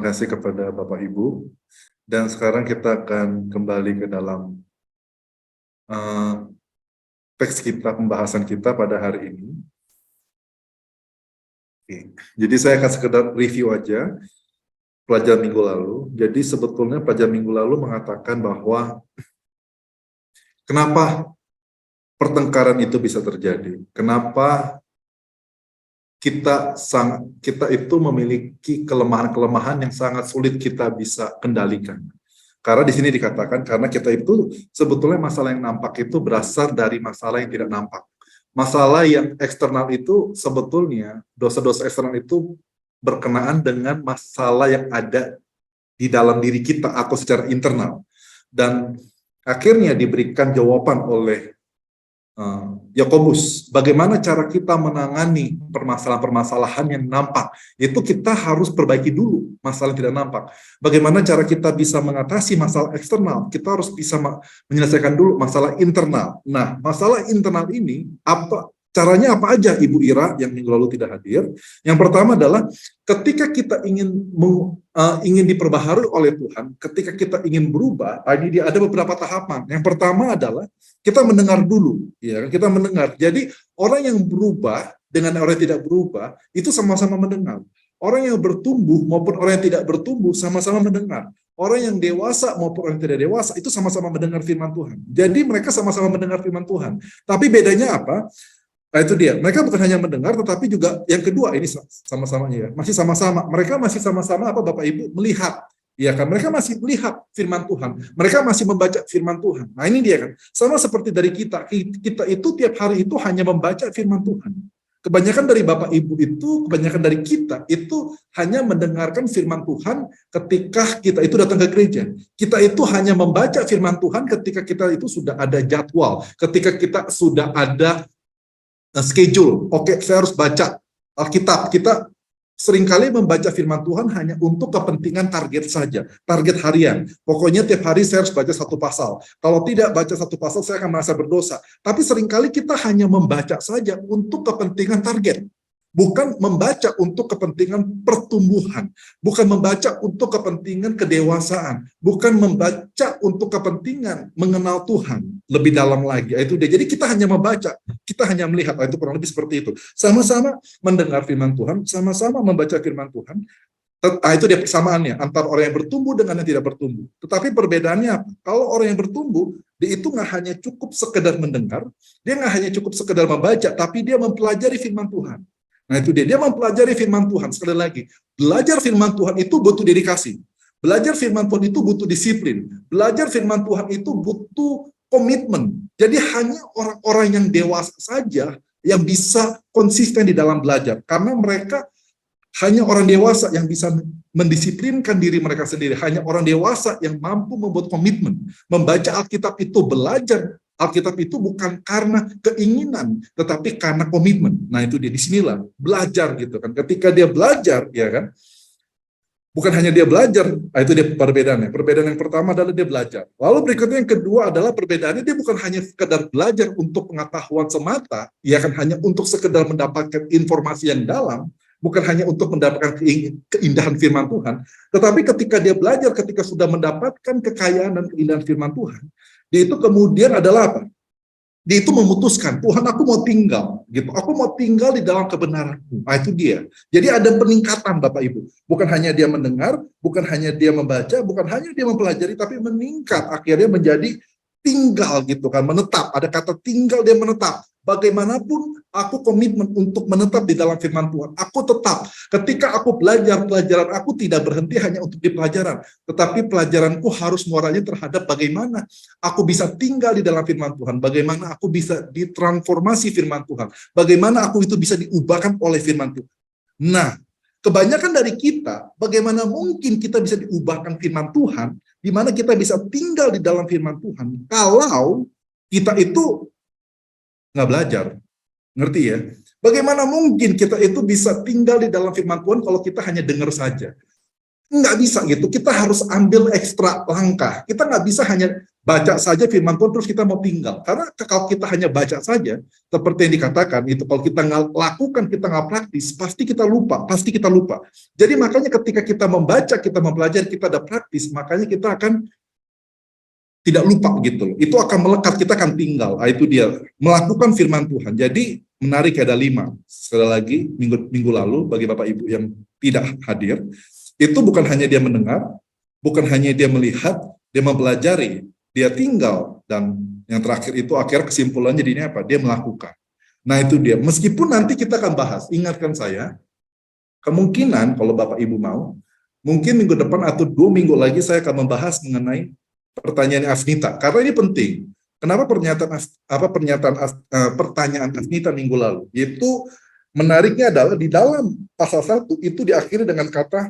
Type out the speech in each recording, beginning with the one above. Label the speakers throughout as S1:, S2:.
S1: kasih kepada Bapak Ibu. Dan sekarang kita akan kembali ke dalam teks kita, pembahasan kita pada hari ini. Oke. Jadi saya akan sekedar review aja pelajaran minggu lalu. Jadi sebetulnya pelajaran minggu lalu mengatakan bahwa kenapa pertengkaran itu bisa terjadi. Kenapa kita itu memiliki kelemahan-kelemahan yang sangat sulit kita bisa kendalikan. Karena di sini dikatakan karena kita itu sebetulnya masalah yang nampak itu berasal dari masalah yang tidak nampak. Masalah yang eksternal itu sebetulnya dosa-dosa eksternal itu berkenaan dengan masalah yang ada di dalam diri kita atau secara internal. Dan akhirnya diberikan jawaban oleh Yakobus, bagaimana cara kita menangani permasalahan-permasalahan yang nampak. Itu kita harus perbaiki dulu masalah yang tidak nampak. Bagaimana cara kita bisa mengatasi masalah eksternal, kita harus bisa menyelesaikan dulu masalah internal. Nah, masalah internal ini caranya apa aja, Ibu Ira yang minggu lalu tidak hadir? Yang pertama adalah ketika kita ingin diperbaharui oleh Tuhan, ketika kita ingin berubah, ini dia ada beberapa tahapan. Yang pertama adalah kita mendengar dulu, ya, kita mendengar. Jadi orang yang berubah dengan orang yang tidak berubah itu sama-sama mendengar. Orang yang bertumbuh maupun orang yang tidak bertumbuh sama-sama mendengar. Orang yang dewasa maupun orang yang tidak dewasa itu sama-sama mendengar firman Tuhan. Jadi mereka sama-sama mendengar firman Tuhan. Tapi bedanya apa? Nah itu dia, mereka bukan hanya mendengar, tetapi juga yang kedua ini sama-samanya ya, masih sama-sama, mereka masih sama-sama apa Bapak Ibu melihat, ya kan? Mereka masih melihat firman Tuhan, mereka masih membaca firman Tuhan. Nah ini dia kan, sama seperti dari kita itu tiap hari itu hanya membaca firman Tuhan. Kebanyakan dari Bapak Ibu itu, kebanyakan dari kita itu hanya mendengarkan firman Tuhan ketika kita itu datang ke gereja. Kita itu hanya membaca firman Tuhan ketika kita itu sudah ada jadwal, ketika kita sudah ada schedule. Oke, saya harus baca Alkitab. Kita seringkali membaca firman Tuhan hanya untuk kepentingan target saja, target harian. Pokoknya tiap hari saya harus baca satu pasal. Kalau tidak baca satu pasal, saya akan merasa berdosa. Tapi seringkali kita hanya membaca saja untuk kepentingan target. Bukan membaca untuk kepentingan pertumbuhan, bukan membaca untuk kepentingan kedewasaan, bukan membaca untuk kepentingan mengenal Tuhan lebih dalam lagi. Itu dia. Jadi kita hanya membaca, kita hanya melihat. Itu kurang lebih seperti itu. Sama-sama mendengar firman Tuhan, sama-sama membaca firman Tuhan. Itu dia persamaannya antara orang yang bertumbuh dengan yang tidak bertumbuh. Tetapi perbedaannya apa? Kalau orang yang bertumbuh, dia itu nggak hanya cukup sekedar mendengar, dia nggak hanya cukup sekedar membaca, tapi dia mempelajari firman Tuhan. Nah itu dia mempelajari firman Tuhan. Sekali lagi, belajar firman Tuhan itu butuh dedikasi. Belajar firman Tuhan itu butuh disiplin. Belajar firman Tuhan itu butuh komitmen. Jadi hanya orang-orang yang dewasa saja yang bisa konsisten di dalam belajar. Karena mereka hanya orang dewasa yang bisa mendisiplinkan diri mereka sendiri. Hanya orang dewasa yang mampu membuat komitmen. Membaca Alkitab itu, belajar Alkitab itu bukan karena keinginan, tetapi karena komitmen. Nah itu dia, disinilah belajar gitu kan. Ketika dia belajar, ya kan, bukan hanya dia belajar, itu dia perbedaannya. Perbedaan yang pertama adalah dia belajar. Lalu berikutnya yang kedua adalah perbedaannya dia bukan hanya sekedar belajar untuk pengetahuan semata, ya kan, hanya untuk sekedar mendapatkan informasi yang dalam, bukan hanya untuk mendapatkan keindahan firman Tuhan, tetapi ketika dia belajar, ketika sudah mendapatkan kekayaan dan keindahan firman Tuhan, dia itu kemudian adalah apa? Dia itu memutuskan, Tuhan aku mau tinggal, gitu. Aku mau tinggal di dalam kebenaran-Mu. Nah itu dia. Jadi ada peningkatan Bapak Ibu. Bukan hanya dia mendengar, bukan hanya dia membaca, bukan hanya dia mempelajari, tapi meningkat. Akhirnya menjadi tinggal gitu kan, menetap. Ada kata tinggal, dia menetap. Bagaimanapun aku komitmen untuk menetap di dalam firman Tuhan. Aku tetap, ketika aku belajar, pelajaran aku tidak berhenti hanya untuk di pelajaran, tetapi pelajaranku harus muaranya terhadap bagaimana aku bisa tinggal di dalam firman Tuhan, bagaimana aku bisa ditransformasi firman Tuhan, bagaimana aku itu bisa diubahkan oleh firman Tuhan. Nah, kebanyakan dari kita, bagaimana mungkin kita bisa diubahkan firman Tuhan, di mana kita bisa tinggal di dalam firman Tuhan, kalau kita itu nggak belajar. Ngerti ya? Bagaimana mungkin kita itu bisa tinggal di dalam firman Tuhan kalau kita hanya dengar saja? Nggak bisa gitu, kita harus ambil ekstra langkah. Kita nggak bisa hanya baca saja firman Tuhan terus kita mau tinggal. Karena kalau kita hanya baca saja, seperti yang dikatakan, itu kalau kita nggak lakukan, kita nggak praktis, pasti kita lupa, pasti kita lupa. Jadi makanya ketika kita membaca, kita mempelajari, kita ada praktis, makanya kita akan tidak lupa gitu loh. Itu akan melekat, kita akan tinggal. Nah, itu dia, melakukan firman Tuhan. Jadi menarik, ada 5. Sekali lagi, minggu lalu, bagi Bapak Ibu yang tidak hadir, itu bukan hanya dia mendengar, bukan hanya dia melihat, dia mempelajari, dia tinggal, dan yang terakhir itu akhirnya kesimpulannya jadinya apa? Dia melakukan. Nah itu dia, meskipun nanti kita akan bahas, ingatkan saya, kemungkinan kalau Bapak Ibu mau, mungkin minggu depan atau 2 minggu lagi saya akan membahas mengenai pertanyaan Asnita, karena ini penting. Kenapa pertanyaan Asnita minggu lalu? Itu menariknya adalah di dalam pasal 1 itu diakhiri dengan kata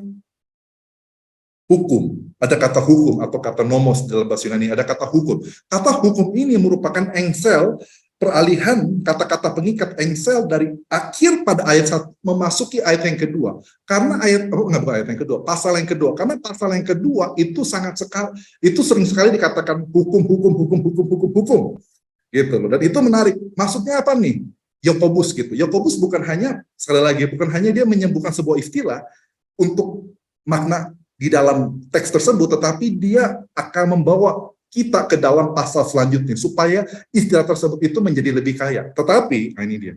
S1: hukum. Ada kata hukum atau kata nomos dalam bahasa Yunani, ada kata hukum. Kata hukum ini merupakan engsel, peralihan kata-kata pengikat engsel dari akhir pada ayat 1 memasuki ayat yang kedua. Karena bukan ayat yang kedua, pasal yang kedua. Karena pasal yang kedua itu sering sekali dikatakan hukum gitu loh. Dan itu menarik. Maksudnya apa nih? Yakobus gitu. Yakobus bukan hanya, sekali lagi, bukan hanya dia menyembuhkan sebuah istilah untuk makna di dalam teks tersebut, tetapi dia akan membawa kita ke dalam pasal selanjutnya supaya istilah tersebut itu menjadi lebih kaya. Tetapi, nah ini dia.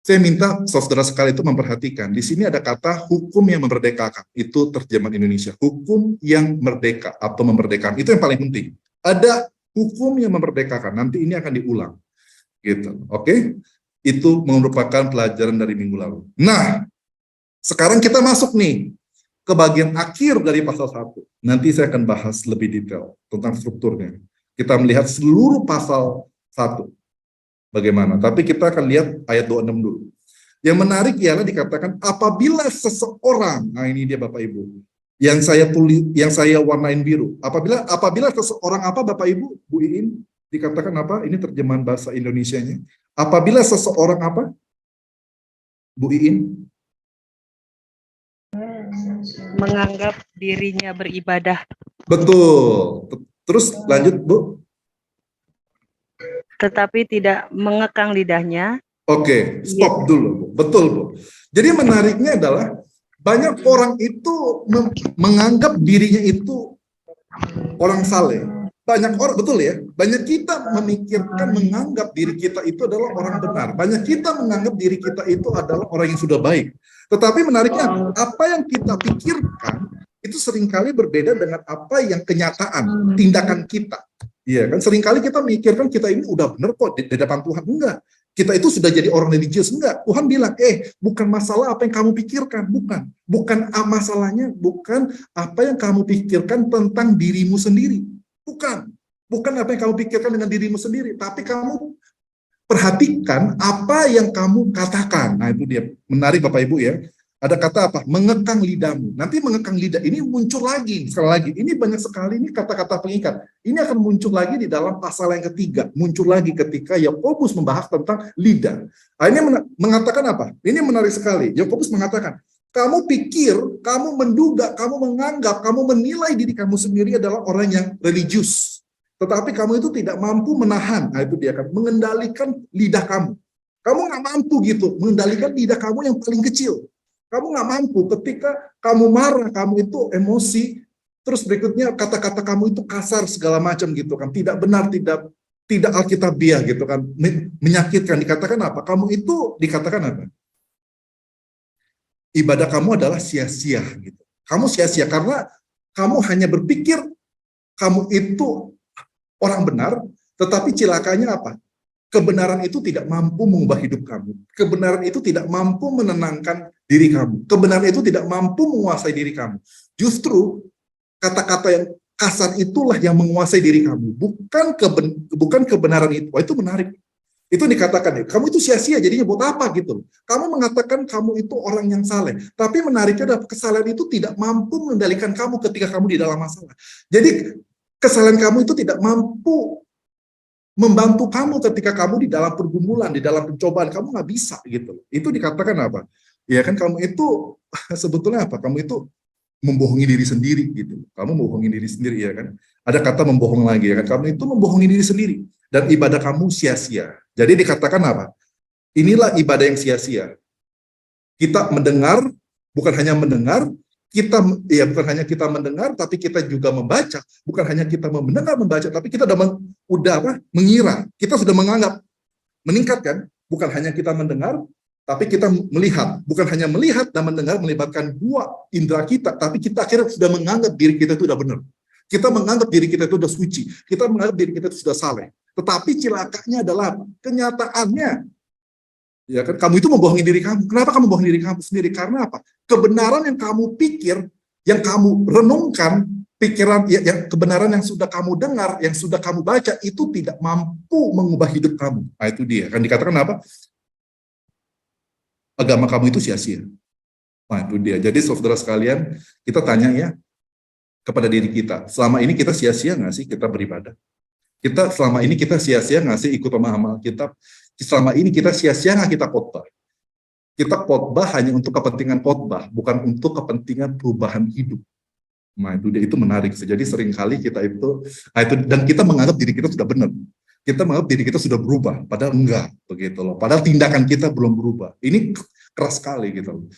S1: Saya minta saudara sekali itu memperhatikan, di sini ada kata hukum yang memerdekakan. Itu terjemahan Indonesia. Hukum yang merdeka atau memerdekakan. Itu yang paling penting. Ada hukum yang memerdekakan. Nanti ini akan diulang. Gitu. Oke? Itu merupakan pelajaran dari minggu lalu. Nah, sekarang kita masuk nih ke bagian akhir dari pasal 1. Nanti saya akan bahas lebih detail tentang strukturnya. Kita melihat seluruh pasal 1. Bagaimana? Tapi kita akan lihat ayat 26 dulu. Yang menarik ialah dikatakan apabila seseorang, nah ini dia Bapak Ibu, yang saya warnain biru. Apabila seseorang apa Bapak Ibu, Bu Iin, dikatakan apa? Ini terjemahan bahasa Indonesianya. Apabila seseorang apa? Bu Iin?
S2: Menganggap dirinya beribadah.
S1: Betul. Terus lanjut, Bu.
S2: Tetapi tidak mengekang lidahnya.
S1: Oke, stop dulu, Bu. Betul, Bu. Jadi menariknya adalah banyak orang itu menganggap dirinya itu orang saleh. Banyak orang, betul ya, banyak kita memikirkan, menganggap diri kita itu adalah orang benar. Banyak kita menganggap diri kita itu adalah orang yang sudah baik. Tetapi menariknya, apa yang kita pikirkan itu seringkali berbeda dengan apa yang kenyataan, tindakan kita. Iya kan, seringkali kita mikirkan kita ini udah benar kok di depan Tuhan. Enggak, kita itu sudah jadi orang religius. Enggak, Tuhan bilang, bukan masalah apa yang kamu pikirkan, bukan masalahnya, bukan apa yang kamu pikirkan tentang dirimu sendiri. Bukan apa yang kamu pikirkan dengan dirimu sendiri, tapi kamu perhatikan apa yang kamu katakan. Nah itu dia, menarik Bapak Ibu ya. Ada kata apa? Mengekang lidahmu. Nanti mengekang lidah ini muncul lagi, sekali lagi. Ini banyak sekali ini kata-kata pengikat. Ini akan muncul lagi di dalam pasal yang ketiga. Muncul lagi ketika Yakobus membahas tentang lidah. Nah, ini mengatakan apa? Ini menarik sekali. Yakobus mengatakan, kamu pikir, kamu menduga, kamu menganggap, kamu menilai diri kamu sendiri adalah orang yang religius. Tetapi kamu itu tidak mampu menahan. Nah itu dia kan, mengendalikan lidah kamu. Kamu nggak mampu gitu, mengendalikan lidah kamu yang paling kecil. Kamu nggak mampu ketika kamu marah, kamu itu emosi, terus berikutnya kata-kata kamu itu kasar segala macam gitu kan, tidak benar, tidak alkitabiah gitu kan, menyakitkan. Dikatakan apa? Kamu itu dikatakan apa? Ibadah kamu adalah sia-sia gitu. Kamu sia-sia karena kamu hanya berpikir kamu itu orang benar, tetapi cilakanya apa? Kebenaran itu tidak mampu mengubah hidup kamu. Kebenaran itu tidak mampu menenangkan diri kamu. Kebenaran itu tidak mampu menguasai diri kamu. Justru kata-kata yang kasar itulah yang menguasai diri kamu. Bukan kebenaran itu. Wah, itu menarik. Itu dikatakan, kamu itu sia-sia jadinya buat apa gitu. Kamu mengatakan kamu itu orang yang saleh. Tapi menariknya adalah kesalahan itu tidak mampu mengendalikan kamu ketika kamu di dalam masalah. Jadi kesalahan kamu itu tidak mampu membantu kamu ketika kamu di dalam pergumulan, di dalam pencobaan, kamu nggak bisa gitu. Itu dikatakan apa? Ya kan kamu itu sebetulnya apa? Kamu itu membohongi diri sendiri gitu. Kamu membohongi diri sendiri ya kan. Ada kata membohong lagi, ya kan? Kamu itu membohongi diri sendiri. Dan ibadah kamu sia-sia. Jadi dikatakan apa? Inilah ibadah yang sia-sia. Kita mendengar, bukan hanya mendengar, bukan hanya kita mendengar, tapi kita juga membaca. Bukan hanya kita mendengar, membaca, tapi kita udah mengira. Kita sudah menganggap. Meningkat kan? Bukan hanya kita mendengar, tapi kita melihat. Bukan hanya melihat dan mendengar, melibatkan dua indera kita, tapi kita akhirnya sudah menganggap diri kita itu udah benar. Kita menganggap diri kita itu sudah suci. Kita menganggap diri kita itu sudah saleh. Tetapi celakanya adalah apa? Kenyataannya, ya kan, kamu itu membohongi diri kamu. Kenapa kamu membohongi diri kamu sendiri? Karena apa? Kebenaran yang kamu pikir, yang kamu renungkan, pikiran, yang kebenaran yang sudah kamu dengar, yang sudah kamu baca, itu tidak mampu mengubah hidup kamu. Nah, itu dia. Kan dikatakan apa? Agama kamu itu sia-sia. Nah, itu dia. Jadi saudara sekalian, kita tanya ya, kepada diri kita, selama ini kita sia-sia nggak sih kita beribadah? Selama ini kita sia-sia nggak sih ikut pemahaman kita? Selama ini kita sia-sia nggak kita khotbah? Kita khotbah hanya untuk kepentingan khotbah, bukan untuk kepentingan perubahan hidup. Nah, itu dia, itu menarik. Jadi seringkali kita itu, dan kita menganggap diri kita sudah benar. Kita menganggap diri kita sudah berubah, padahal enggak, begitu loh. Padahal tindakan kita belum berubah. Ini keras sekali gitu loh.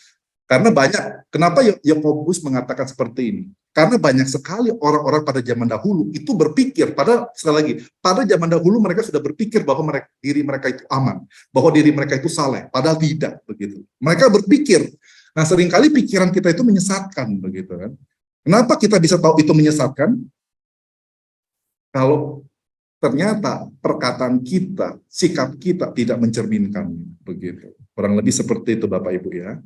S1: Karena banyak, kenapa Yakobus mengatakan seperti ini? Karena banyak sekali orang-orang pada zaman dahulu itu berpikir, sekali lagi, pada zaman dahulu mereka sudah berpikir bahwa diri mereka itu aman, bahwa diri mereka itu saleh, padahal tidak begitu. Mereka berpikir, nah seringkali pikiran kita itu menyesatkan begitu kan. Kenapa kita bisa tahu itu menyesatkan? Kalau ternyata perkataan kita, sikap kita tidak mencerminkan begitu. Kurang lebih seperti itu Bapak Ibu ya.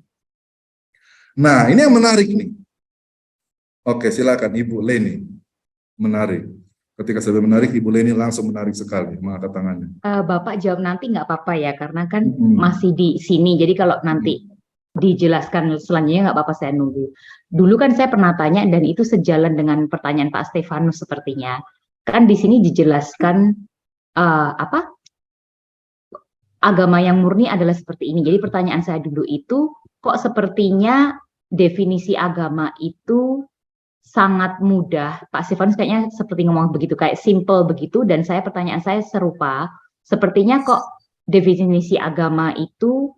S1: Nah, ini yang menarik nih. Oke, silakan Ibu Leni. Menarik. Ketika saya menarik, Ibu Leni langsung menarik sekali mengangkat tangannya.
S3: Bapak jawab nanti nggak apa-apa ya, karena kan masih di sini. Jadi kalau nanti dijelaskan selanjutnya nggak apa-apa, saya nunggu. Dulu kan saya pernah tanya, dan itu sejalan dengan pertanyaan Pak Stefanus sepertinya. Kan di sini dijelaskan agama yang murni adalah seperti ini. Jadi pertanyaan saya dulu itu, kok sepertinya definisi agama itu sangat mudah. Pak Stefanus kayaknya seperti ngomong begitu, kayak simple begitu, dan pertanyaan saya serupa. Sepertinya kok definisi agama itu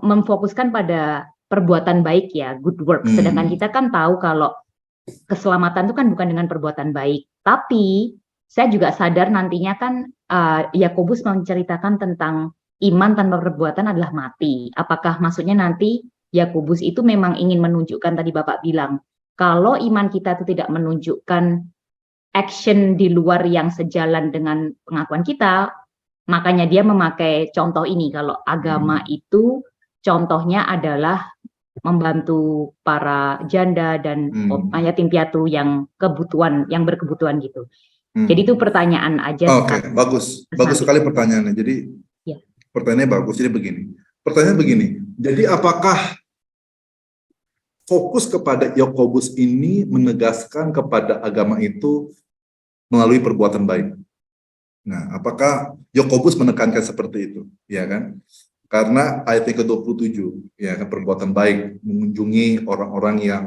S3: memfokuskan pada perbuatan baik ya, good work. Sedangkan kita kan tahu kalau keselamatan itu kan bukan dengan perbuatan baik. Tapi saya juga sadar nantinya kan Yakobus menceritakan tentang iman tanpa perbuatan adalah mati. Apakah maksudnya nanti Yakobus itu memang ingin menunjukkan, tadi Bapak bilang, kalau iman kita itu tidak menunjukkan action di luar yang sejalan dengan pengakuan kita, makanya dia memakai contoh ini. Kalau agama itu contohnya adalah membantu para janda dan yatim piatu yang berkebutuhan gitu. Jadi itu pertanyaan aja.
S1: Oke, bagus sekali pertanyaannya. Jadi
S3: ya.
S1: Pertanyaannya bagus. Jadi begini. Jadi apakah fokus kepada Yakobus ini menegaskan kepada agama itu melalui perbuatan baik? Nah, apakah Yakobus menekankan seperti itu? Ya kan? Karena ayat ke-27, ya kan, perbuatan baik, mengunjungi orang-orang yang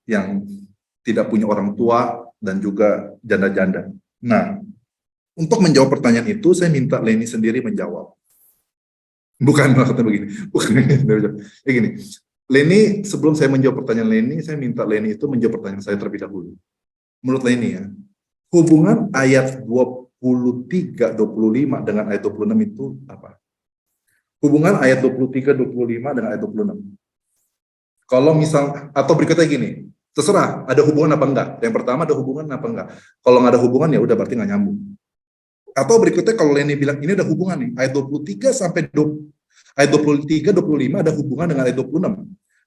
S1: yang tidak punya orang tua dan juga janda-janda. Nah, untuk menjawab pertanyaan itu, saya minta Leni sendiri menjawab. Bukan maksudnya begini. Begini. Leni, sebelum saya menjawab pertanyaan Leni, saya minta Leni itu menjawab pertanyaan saya terlebih dahulu. Menurut Leni ya, hubungan ayat 23-25 dengan ayat 26 itu apa? Hubungan ayat 23-25 dengan ayat 26. Kalau misal, atau berikutnya gini, terserah ada hubungan apa enggak. Yang pertama ada hubungan apa enggak. Kalau nggak ada hubungan ya udah berarti nggak nyambung. Atau berikutnya kalau Leni bilang ini ada hubungan nih, ayat 23 sampai ayat 23-25 ada hubungan dengan ayat 26.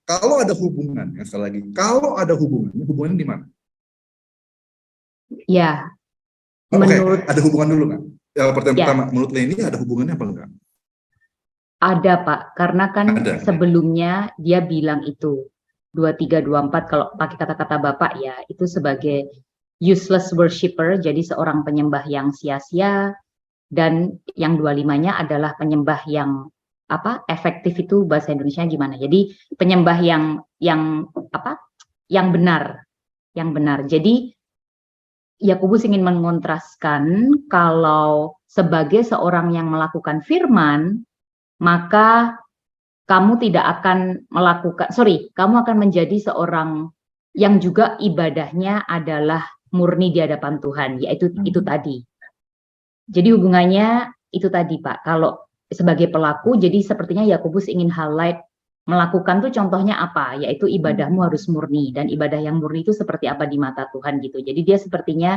S1: Kalau ada hubungan, sekali lagi, kalau ada hubungan di mana?
S3: Ya.
S1: Menurut ada hubungan dulu nggak? Pertanyaan pertama, menurut Leni ada hubungannya apa enggak?
S3: Ada Pak, karena kan sebelumnya dia bilang itu 23-24 kalau pakai kata-kata Bapak ya, itu sebagai useless worshipper, jadi seorang penyembah yang sia-sia, dan yang 25-nya adalah penyembah yang efektif. Itu bahasa Indonesia gimana? Jadi penyembah yang benar, yang benar. Jadi Yakobus ingin mengontraskan kalau sebagai seorang yang melakukan firman, maka kamu kamu akan menjadi seorang yang juga ibadahnya adalah murni di hadapan Tuhan, yaitu itu tadi. Jadi hubungannya itu tadi, Pak. Kalau sebagai pelaku, jadi sepertinya Yakobus ingin highlight melakukan tuh contohnya apa, yaitu ibadahmu harus murni, dan ibadah yang murni itu seperti apa di mata Tuhan gitu. Jadi dia sepertinya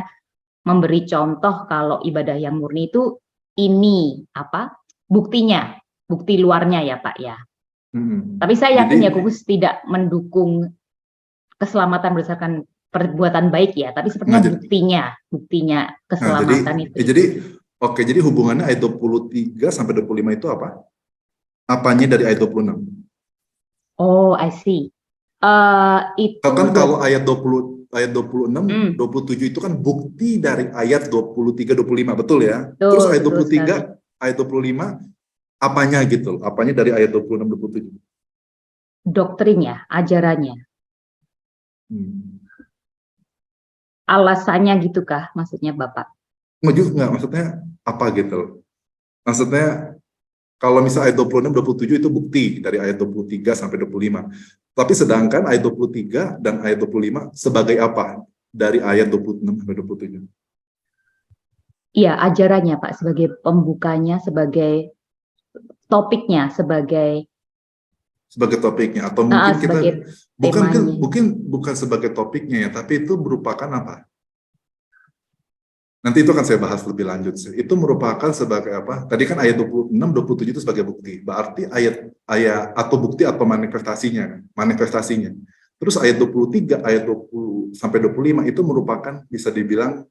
S3: memberi contoh kalau ibadah yang murni itu ini apa buktinya, bukti luarnya ya Pak ya. Tapi saya yakin Yakobus tidak mendukung keselamatan berdasarkan perbuatan baik ya, tapi sepertinya buktinya keselamatan itu.
S1: Jadi hubungannya ayat 23 sampai 25 itu apa? Apanya dari ayat 26?
S3: Oh, I see. Itu
S1: kan kalau ayat 26, 27 itu kan bukti dari ayat 23, 25, betul ya? Terus ayat 23, ayat 25, apanya gitu? Apanya dari ayat 26, 27?
S3: Doktrinnya, ajarannya. Alasannya gitukah maksudnya Bapak?
S1: Nggak, maksudnya apa gitu? Maksudnya kalau misalnya ayat 26, 27 itu bukti dari ayat 23 sampai 25. Tapi sedangkan ayat 23 dan ayat 25 sebagai apa dari ayat 26 sampai 27?
S3: Iya, ajarannya Pak, sebagai pembukanya, sebagai topiknya, sebagai
S1: topiknya, atau mungkin kita bukan sebagai topiknya ya, tapi itu merupakan apa? Nanti itu akan saya bahas lebih lanjut. Itu merupakan sebagai apa? Tadi kan ayat 26, 27 itu sebagai bukti. Berarti ayat atau bukti atau manifestasinya. Terus ayat 23, ayat 20 sampai 25 itu merupakan bisa dibilang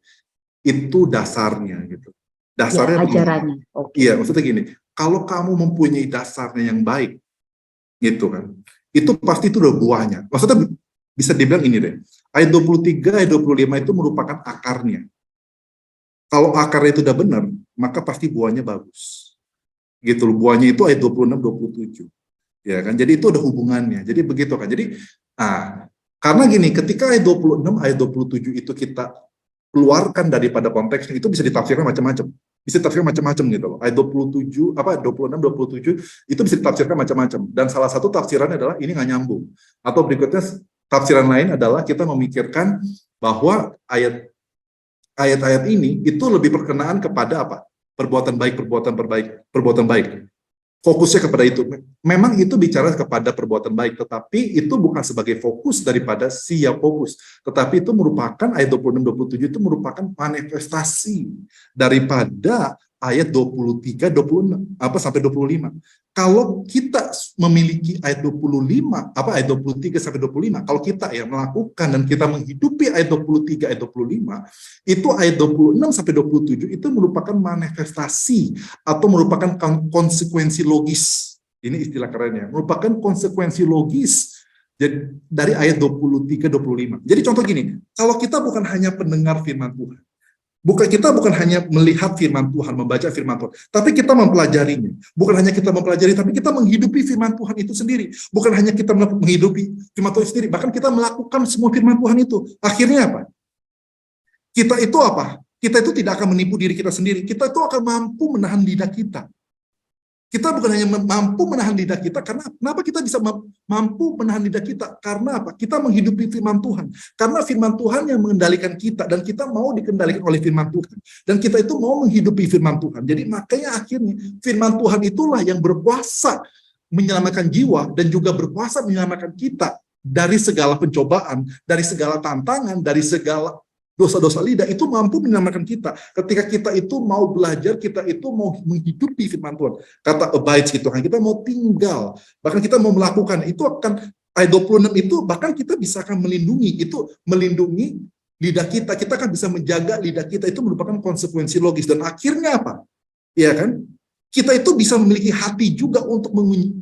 S1: itu dasarnya gitu. Dasarnya
S3: ya, ajarannya. Okay.
S1: Iya, maksudnya gini, kalau kamu mempunyai dasarnya yang baik gitu kan. Itu pasti itu udah buahnya. Maksudnya bisa dibilang ini deh. Ayat 23, ayat 25 itu merupakan akarnya. Kalau akarnya itu udah benar, maka pasti buahnya bagus. Gitu loh, buahnya itu ayat 26, 27. Ya kan? Jadi itu ada hubungannya. Jadi begitu kan. Jadi karena gini, ketika ayat 26, ayat 27 itu kita keluarkan daripada konteksnya, itu bisa ditafsirkan macam-macam. Bisa ditafsirkan macam-macam gitu loh. Ayat 26, 27 itu bisa ditafsirkan macam-macam. Dan salah satu tafsirannya adalah ini nggak nyambung. Atau berikutnya tafsiran lain adalah kita memikirkan bahwa ayat-ayat ini itu lebih berkenaan kepada apa? Perbuatan baik. Fokusnya kepada itu. Memang itu bicara kepada perbuatan baik, tetapi itu bukan sebagai fokus daripada si Yakobus. Tetapi itu merupakan ayat 26-27 itu merupakan manifestasi daripada ayat 23, 26 sampai 25. Kalau kita memiliki ayat 25, ayat 23 sampai 25, kalau kita melakukan dan kita menghidupi ayat 23, ayat 25, itu ayat 26 sampai 27 itu merupakan manifestasi atau merupakan konsekuensi logis. Ini istilah kerennya, merupakan konsekuensi logis dari ayat 23, 25. Jadi contoh gini, kalau kita bukan hanya pendengar firman Tuhan, kita bukan hanya melihat firman Tuhan, membaca firman Tuhan, tapi kita mempelajarinya. Bukan hanya kita mempelajari, tapi kita menghidupi firman Tuhan itu sendiri. Bukan hanya kita menghidupi firman Tuhan sendiri, bahkan kita melakukan semua firman Tuhan itu. Akhirnya apa? Kita itu apa? Kita itu tidak akan menipu diri kita sendiri. Kita itu akan mampu menahan lidah kita. Kita bukan hanya mampu menahan lidah kita, karena kenapa kita bisa mampu menahan lidah kita? Karena apa? Kita menghidupi firman Tuhan. Karena firman Tuhan yang mengendalikan kita, dan kita mau dikendalikan oleh firman Tuhan. Dan kita itu mau menghidupi firman Tuhan. Jadi makanya akhirnya firman Tuhan itulah yang berkuasa menyelamatkan jiwa, dan juga berkuasa menyelamatkan kita dari segala pencobaan, dari segala tantangan, dari segala dosa-dosa lidah. Itu mampu menyelamatkan kita. Ketika kita itu mau belajar, kita itu mau menghidupi firman Tuhan. Kata abide gitu kan, kita mau tinggal, bahkan kita mau melakukan, itu akan ayat 26 itu bahkan kita bisa akan melindungi lidah kita. Kita akan bisa menjaga lidah kita. Itu merupakan konsekuensi logis. Dan akhirnya apa? Iya kan? Kita itu bisa memiliki hati juga untuk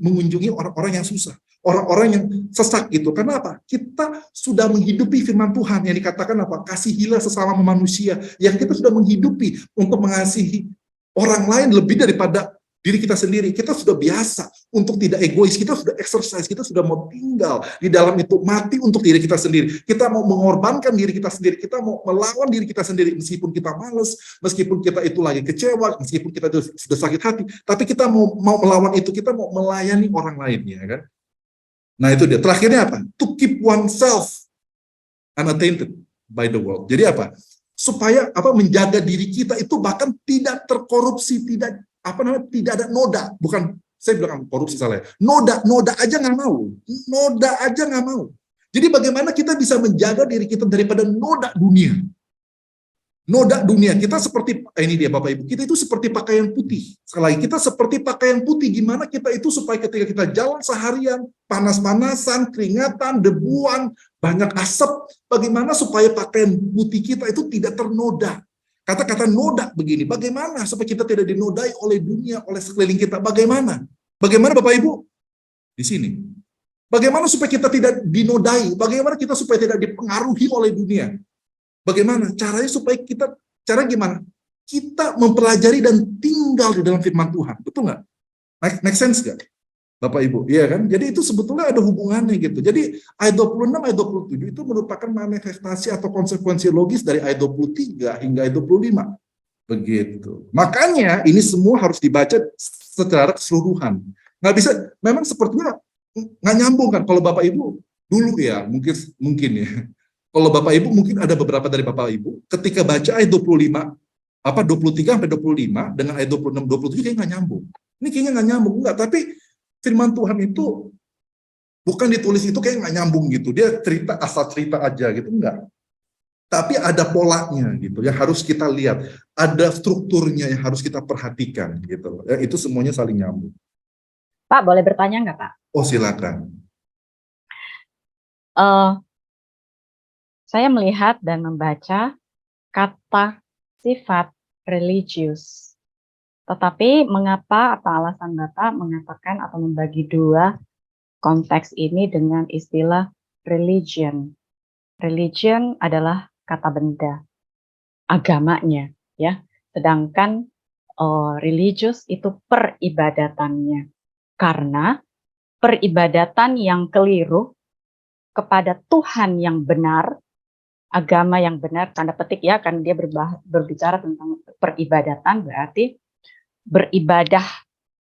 S1: mengunjungi orang-orang yang susah, orang-orang yang sesak gitu. Karena apa? Kita sudah menghidupi firman Tuhan yang dikatakan apa? Kasihilah sesama manusia. Yang kita sudah menghidupi untuk mengasihi orang lain lebih daripada diri kita sendiri. Kita sudah biasa untuk tidak egois, kita sudah exercise, kita sudah mau tinggal di dalam itu, mati untuk diri kita sendiri. Kita mau mengorbankan diri kita sendiri, kita mau melawan diri kita sendiri, meskipun kita males, meskipun kita itu lagi kecewa, meskipun kita itu sudah sakit hati, tapi kita mau melawan itu, kita mau melayani orang lain, ya kan? Nah itu dia. Terakhirnya apa? To keep oneself unattainted by the world. Jadi apa? Supaya menjaga diri kita itu bahkan tidak terkorupsi, tidak ada noda. Bukan, saya bilang korupsi salah ya. Noda aja nggak mau. Noda aja nggak mau. Jadi bagaimana kita bisa menjaga diri kita daripada noda dunia? Noda dunia, kita seperti, ini dia Bapak Ibu, kita itu seperti pakaian putih. Sekali lagi, kita seperti pakaian putih, gimana kita itu supaya ketika kita jalan seharian, panas-panasan, keringatan, debuan, banyak asap, bagaimana supaya pakaian putih kita itu tidak ternoda. Kata-kata noda begini, bagaimana supaya kita tidak dinodai oleh dunia, oleh sekeliling kita, bagaimana? Bagaimana Bapak Ibu? Di sini. Bagaimana supaya kita tidak dinodai, bagaimana kita supaya tidak dipengaruhi oleh dunia? Bagaimana caranya supaya cara gimana? Kita mempelajari dan tinggal di dalam firman Tuhan. Betul nggak? Make sense nggak? Bapak Ibu, iya kan? Jadi itu sebetulnya ada hubungannya gitu. Jadi ayat 26, ayat 27 itu merupakan manifestasi atau konsekuensi logis dari ayat 23 hingga ayat 25. Begitu. Makanya ini semua harus dibaca secara keseluruhan. Nggak bisa, memang sepertinya nggak nyambung kan kalau Bapak Ibu dulu ya, mungkin ya. Kalau Bapak Ibu mungkin ada beberapa dari Bapak Ibu ketika baca ayat 23 sampai 25 dengan ayat 26 27 kayaknya nggak nyambung. Ini kayaknya nggak nyambung, enggak, tapi firman Tuhan itu bukan ditulis itu kayak nggak nyambung gitu. Dia asal cerita aja gitu, enggak. Tapi ada polanya gitu yang harus kita lihat, ada strukturnya yang harus kita perhatikan gitu. Ya, itu semuanya saling nyambung.
S3: Pak, boleh bertanya nggak, Pak?
S1: Oh, silakan.
S3: Saya melihat dan membaca kata sifat religius. Tetapi mengapa atau alasan Bapak mengatakan atau membagi dua konteks ini dengan istilah religion? Religion adalah kata benda, agamanya, ya. Sedangkan religius itu peribadatannya. Karena peribadatan yang keliru kepada Tuhan yang benar, agama yang benar, tanda petik ya, kan dia berbicara tentang peribadatan, berarti beribadah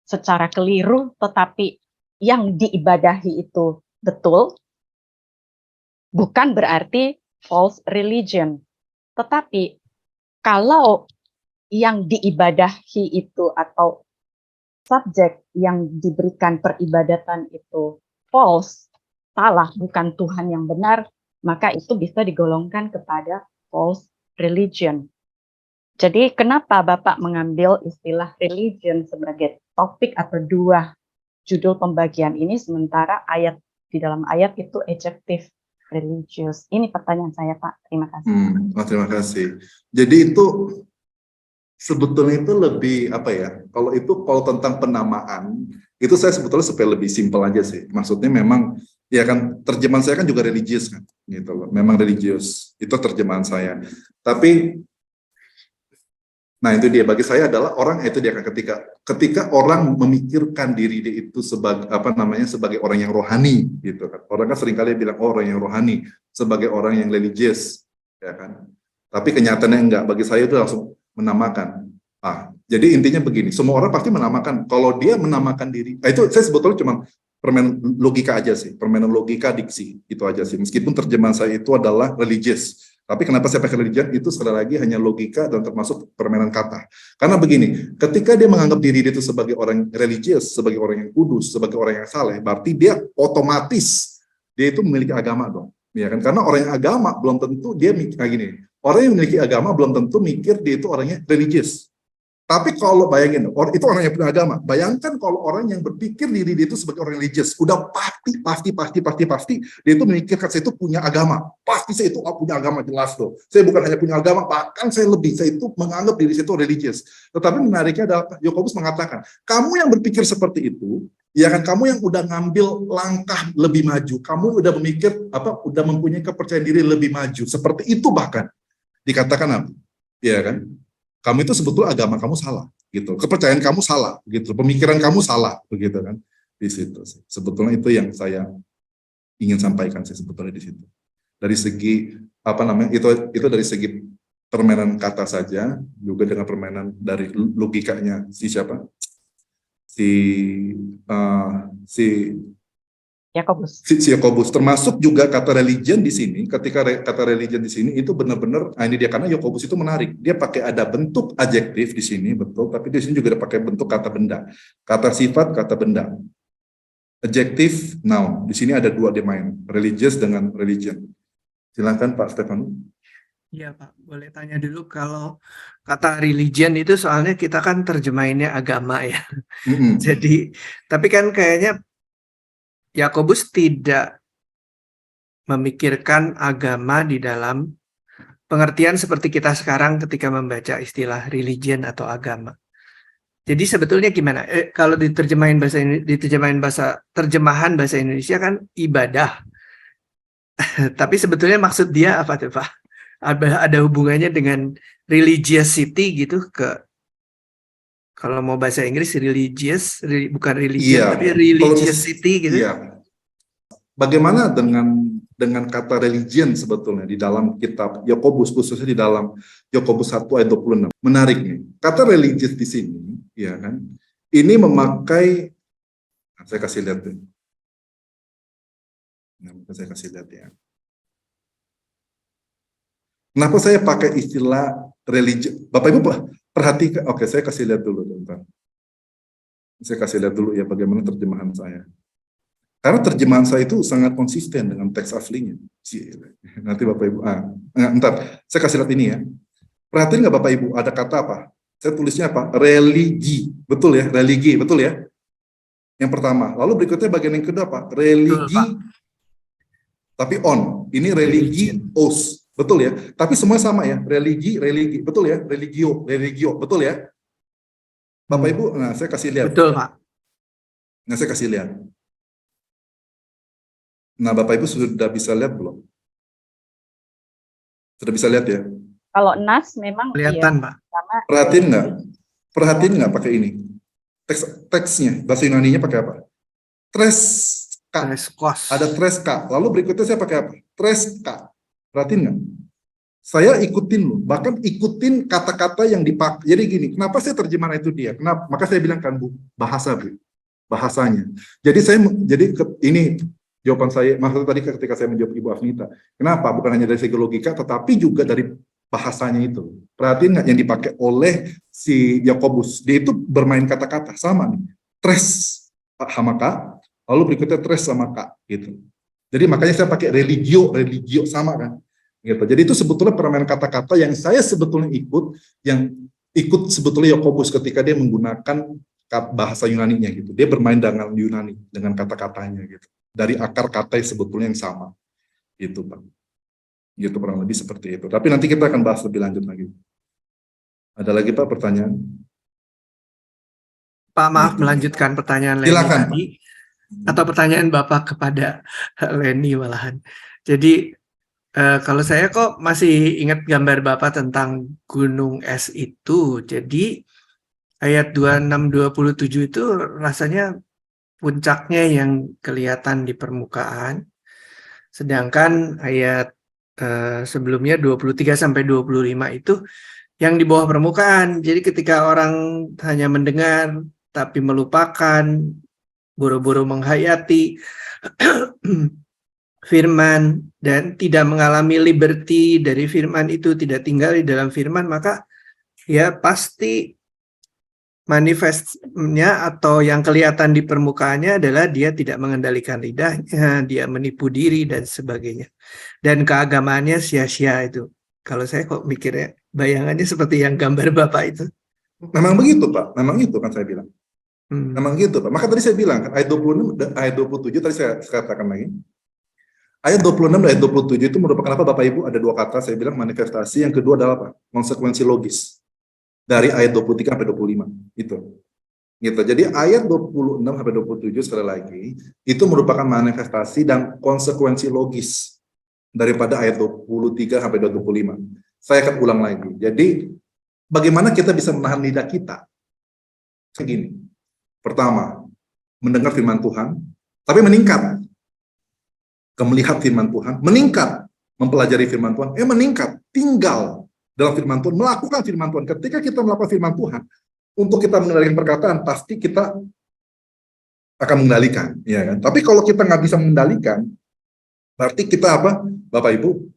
S3: secara keliru, tetapi yang diibadahi itu betul, bukan berarti false religion. Tetapi kalau yang diibadahi itu atau subjek yang diberikan peribadatan itu false, salah, bukan Tuhan yang benar, maka itu bisa digolongkan kepada false religion. Jadi kenapa Bapak mengambil istilah religion sebagai topik atau dua judul pembagian ini, sementara ayat di dalam ayat itu adjective religious? Ini pertanyaan saya, Pak. Terima kasih.
S1: Terima kasih. Jadi itu sebetulnya itu lebih kalau tentang penamaan itu saya sebetulnya supaya lebih simpel aja sih. Maksudnya memang ya kan terjemahan saya kan juga religius kan, gitu loh. Memang religius itu terjemahan saya. Tapi nah itu dia, bagi saya adalah orang itu dia kan ketika orang memikirkan diri dia itu sebagai sebagai orang yang rohani gitu kan. Orang kan seringkali bilang orang yang rohani sebagai orang yang religius ya kan. Tapi kenyataannya enggak, bagi saya itu langsung menamakan. Jadi intinya begini, semua orang pasti menamakan. Kalau dia menamakan diri, itu saya sebetulnya cuma permainan logika aja sih, permainan logika diksi itu aja sih. Meskipun terjemahan saya itu adalah religious. Tapi kenapa saya pakai religion? Itu sekali lagi hanya logika dan termasuk permainan kata. Karena begini, ketika dia menganggap diri dia itu sebagai orang religius, sebagai orang yang kudus, sebagai orang yang saleh, berarti dia otomatis dia itu memiliki agama dong, ya kan? Karena orang yang agama belum tentu dia mikir gini. Orang yang memiliki agama belum tentu mikir dia itu orangnya religius. Tapi kalau bayangin, itu orang yang punya agama. Bayangkan kalau orang yang berpikir diri dia itu sebagai orang religius, udah pasti dia itu memikirkan saya itu punya agama. Pasti saya itu punya agama, jelas tuh. Saya bukan hanya punya agama, bahkan saya itu menganggap diri saya itu religius. Tetapi menariknya adalah Yakobus mengatakan, kamu yang berpikir seperti itu, ya kan, kamu yang udah ngambil langkah lebih maju, kamu udah memikir udah mempunyai kepercayaan diri lebih maju. Seperti itu bahkan dikatakan apa? Ya kan? kamu itu sebetulnya agama kamu salah, gitu. Kepercayaan kamu salah, gitu. Pemikiran kamu salah, begitu kan? Di situ sih. Sebetulnya itu yang saya ingin sampaikan sih sebetulnya di situ. Dari segi apa namanya? Itu dari segi permainan kata saja, juga dengan permainan dari logikanya si siapa? Si
S3: Yakobus.
S1: Yakobus, termasuk juga kata religion di sini. Ketika kata religion di sini itu benar-benar, ini dia, karena Yakobus itu menarik. Dia pakai ada bentuk adjektif di sini, betul, tapi di sini juga ada pakai bentuk kata benda, kata sifat, kata benda, adjective, noun. Di sini ada dua dia main, religious dengan religion. Silakan Pak Stefano.
S4: Iya Pak, boleh tanya dulu kalau kata religion itu soalnya kita kan terjemahinnya agama ya. Jadi, tapi kan kayaknya Yakobus tidak memikirkan agama di dalam pengertian seperti kita sekarang ketika membaca istilah religion atau agama. Jadi sebetulnya gimana? Kalau diterjemahin terjemahan bahasa Indonesia kan ibadah. Tapi sebetulnya maksud dia apa tuh Pak? Ada hubungannya dengan religiosity gitu kalau mau bahasa Inggris religious, bukan religion tapi religiosity gitu.
S1: Iya. Bagaimana dengan kata religion sebetulnya di dalam kitab Yakobus, khususnya di dalam Yakobus 1 ayat 26. Menarik nih. Kata religious di sini, ya kan? Ini memakai, saya kasih lihat deh. Saya kasih lihat ya. Kenapa saya pakai istilah religi? Bapak Ibu perhatikan. Oke, saya kasih lihat dulu bentar. Saya kasih lihat dulu ya bagaimana terjemahan saya. Karena terjemahan saya itu sangat konsisten dengan teks aslinya. Nanti Bapak Ibu, bentar. Saya kasih lihat ini ya. Perhatiin nggak Bapak Ibu, ada kata apa? Saya tulisnya apa? Religi. Betul ya? Religi, betul ya? Yang pertama. Lalu berikutnya bagian yang kedua apa? Religi. Tapi on. Ini religios. Betul ya? Tapi semua sama ya. Religi. Betul ya? Religio. Betul ya? Bapak Ibu, nah saya kasih lihat.
S4: Betul, Pak.
S1: Nah, saya kasih lihat. Nah, Bapak Ibu sudah bisa lihat belum? Sudah bisa lihat ya?
S3: Kalau nas memang
S4: kelihatan, Pak.
S1: Perhatiin nggak pakai ini? Teksnya, bahasa Yunaninya pakai apa? Treska. Ada treska. Lalu berikutnya saya pakai apa? Treska. Perhatiin nggak? Saya ikutin loh, bahkan ikutin kata-kata yang dipakai. Jadi gini, kenapa saya terjemahan itu dia? Kenapa? Maka saya bilang kan Bu, bahasanya. Jadi ini jawaban saya, maksudnya tadi ketika saya menjawab Ibu Afnita. Kenapa? Bukan hanya dari segi logika, tetapi juga dari bahasanya itu. Perhatiin nggak yang dipakai oleh si Yakobus? Dia itu bermain kata-kata sama nih. Tres sama K, lalu berikutnya tres sama K gitu. Jadi makanya saya pakai religio sama kan. Gitu. Jadi itu sebetulnya permainan kata-kata yang saya sebetulnya ikut sebetulnya Yakobus ketika dia menggunakan bahasa Yunaninya gitu. Dia bermain dengan Yunani dengan kata-katanya gitu. Dari akar kata yang sebetulnya yang sama. Gitu, Pak. Gitu kurang lebih seperti itu. Tapi nanti kita akan bahas lebih lanjut lagi. Ada lagi Pak pertanyaan?
S4: Pak, maaf melanjutkan pertanyaan Leni tadi. Atau pertanyaan Bapak kepada Leni malahan. Jadi kalau saya kok masih ingat gambar Bapak tentang gunung es itu. Jadi ayat 26-27 itu rasanya puncaknya yang kelihatan di permukaan. Sedangkan ayat sebelumnya 23-25 itu yang di bawah permukaan. Jadi ketika orang hanya mendengar tapi melupakan, buru-buru menghayati firman dan tidak mengalami liberty dari firman itu, tidak tinggal di dalam firman, maka ya pasti manifestnya atau yang kelihatan di permukaannya adalah dia tidak mengendalikan lidahnya, dia menipu diri dan sebagainya. Dan keagamaannya sia-sia itu. Kalau saya kok mikirnya bayangannya seperti yang gambar Bapak itu.
S1: Memang begitu Pak, memang itu kan saya bilang. Memang gitu Pak. Maka tadi saya bilang kan ayat 26, ayat 27 tadi saya katakan lagi. Ayat 26 dan ayat 27 itu merupakan apa Bapak Ibu? Ada dua kata saya bilang manifestasi, yang kedua adalah apa? Konsekuensi logis. Dari ayat 23 sampai 25 itu. Gitu. Jadi ayat 26 sampai 27 sekali lagi itu merupakan manifestasi dan konsekuensi logis daripada ayat 23 sampai 25. Saya akan ulang lagi. Jadi bagaimana kita bisa menahan lidah kita? Segini. Pertama, mendengar firman Tuhan, tapi meningkat. Melihat firman Tuhan, meningkat. Mempelajari firman Tuhan, meningkat. Tinggal dalam firman Tuhan, melakukan firman Tuhan. Ketika kita melakukan firman Tuhan, untuk kita mengendalikan perkataan, pasti kita akan mengendalikan. Ya kan? Tapi kalau kita nggak bisa mengendalikan, berarti kita apa, Bapak Ibu?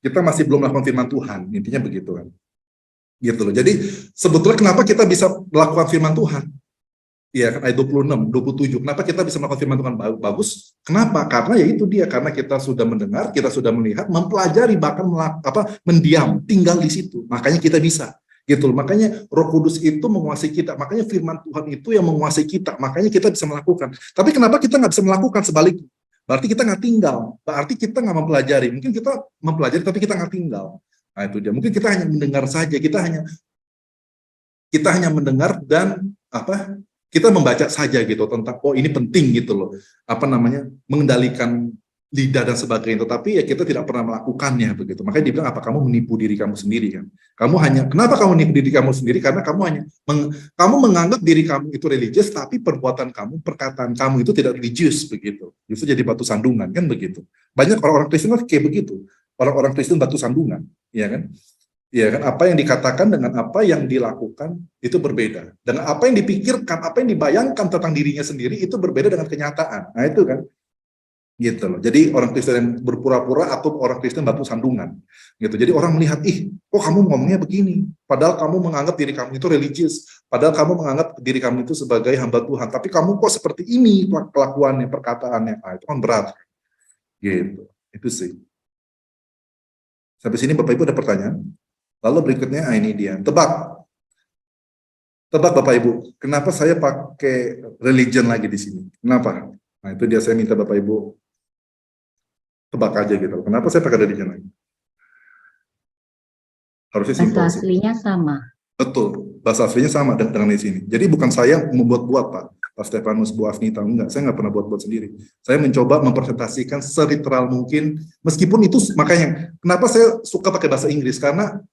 S1: Kita masih belum melakukan firman Tuhan. Intinya begitu kan. Gitu loh. Jadi sebetulnya kenapa kita bisa melakukan firman Tuhan? Iya kan, ayat 26, 27. Kenapa kita bisa melakukan firman Tuhan bagus? Kenapa? Karena ya itu dia, karena kita sudah mendengar, kita sudah melihat, mempelajari, bahkan mendiam, tinggal di situ. Makanya kita bisa. Gitu loh. Makanya Roh Kudus itu menguasai kita. Makanya firman Tuhan itu yang menguasai kita. Makanya kita bisa melakukan. Tapi kenapa kita nggak bisa melakukan sebaliknya? Berarti kita nggak tinggal. Berarti kita nggak mempelajari. Mungkin kita mempelajari tapi kita nggak tinggal. Nah itu dia. Mungkin kita hanya mendengar saja. Kita hanya mendengar dan kita membaca saja gitu tentang ini penting gitu loh. Mengendalikan lidah dan sebagainya. Tetapi ya kita tidak pernah melakukannya begitu. Makanya dibilang apa, kamu menipu diri kamu sendiri kan. Kenapa kamu menipu diri kamu sendiri? Karena kamu menganggap diri kamu itu religius, tapi perbuatan kamu, perkataan kamu itu tidak religius begitu. Justru jadi batu sandungan kan begitu. Banyak orang-orang Kristen kayak begitu. Orang-orang Kristen batu sandungan, ya kan? Ya kan, apa yang dikatakan dengan apa yang dilakukan itu berbeda. Dengan apa yang dipikirkan, apa yang dibayangkan tentang dirinya sendiri itu berbeda dengan kenyataan. Nah itu kan, gitu loh. Jadi orang Kristen yang berpura-pura atau orang Kristen batu sandungan, gitu. Jadi orang melihat, kok kamu ngomongnya begini? Padahal kamu menganggap diri kamu itu religius. Padahal kamu menganggap diri kamu itu sebagai hamba Tuhan. Tapi kamu kok seperti ini kelakuannya, perkataannya. Nah, itu kan berat. Gitu. Itu sih. Sampai sini Bapak Ibu ada pertanyaan? Lalu berikutnya, ini dia. Tebak Bapak Ibu, kenapa saya pakai religion lagi di sini? Kenapa? Nah itu dia, saya minta Bapak Ibu tebak aja gitu. Kenapa saya pakai religion lagi? Harusnya simpel
S3: Bahasa
S1: sih.
S3: aslinya sama.
S1: Betul, bahasa aslinya sama dengan di sini. Jadi bukan saya membuat-buat Pak Stefanus, Bu Afnita, enggak. Saya nggak pernah buat-buat sendiri. Saya mencoba mempresentasikan seliteral mungkin, meskipun itu makanya kenapa saya suka pakai bahasa Inggris, karena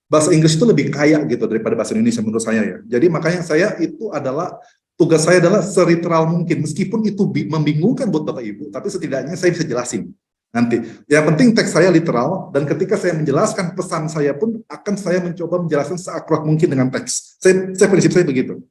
S1: bahasa Inggris itu lebih kaya gitu daripada bahasa Indonesia menurut saya ya. Jadi makanya tugas saya adalah seliteral mungkin, meskipun itu membingungkan buat Bapak Ibu, tapi setidaknya saya bisa jelasin nanti. Yang penting teks saya literal, dan ketika saya menjelaskan pesan saya pun akan saya mencoba menjelaskan seakurat mungkin dengan teks. Prinsip saya begitu.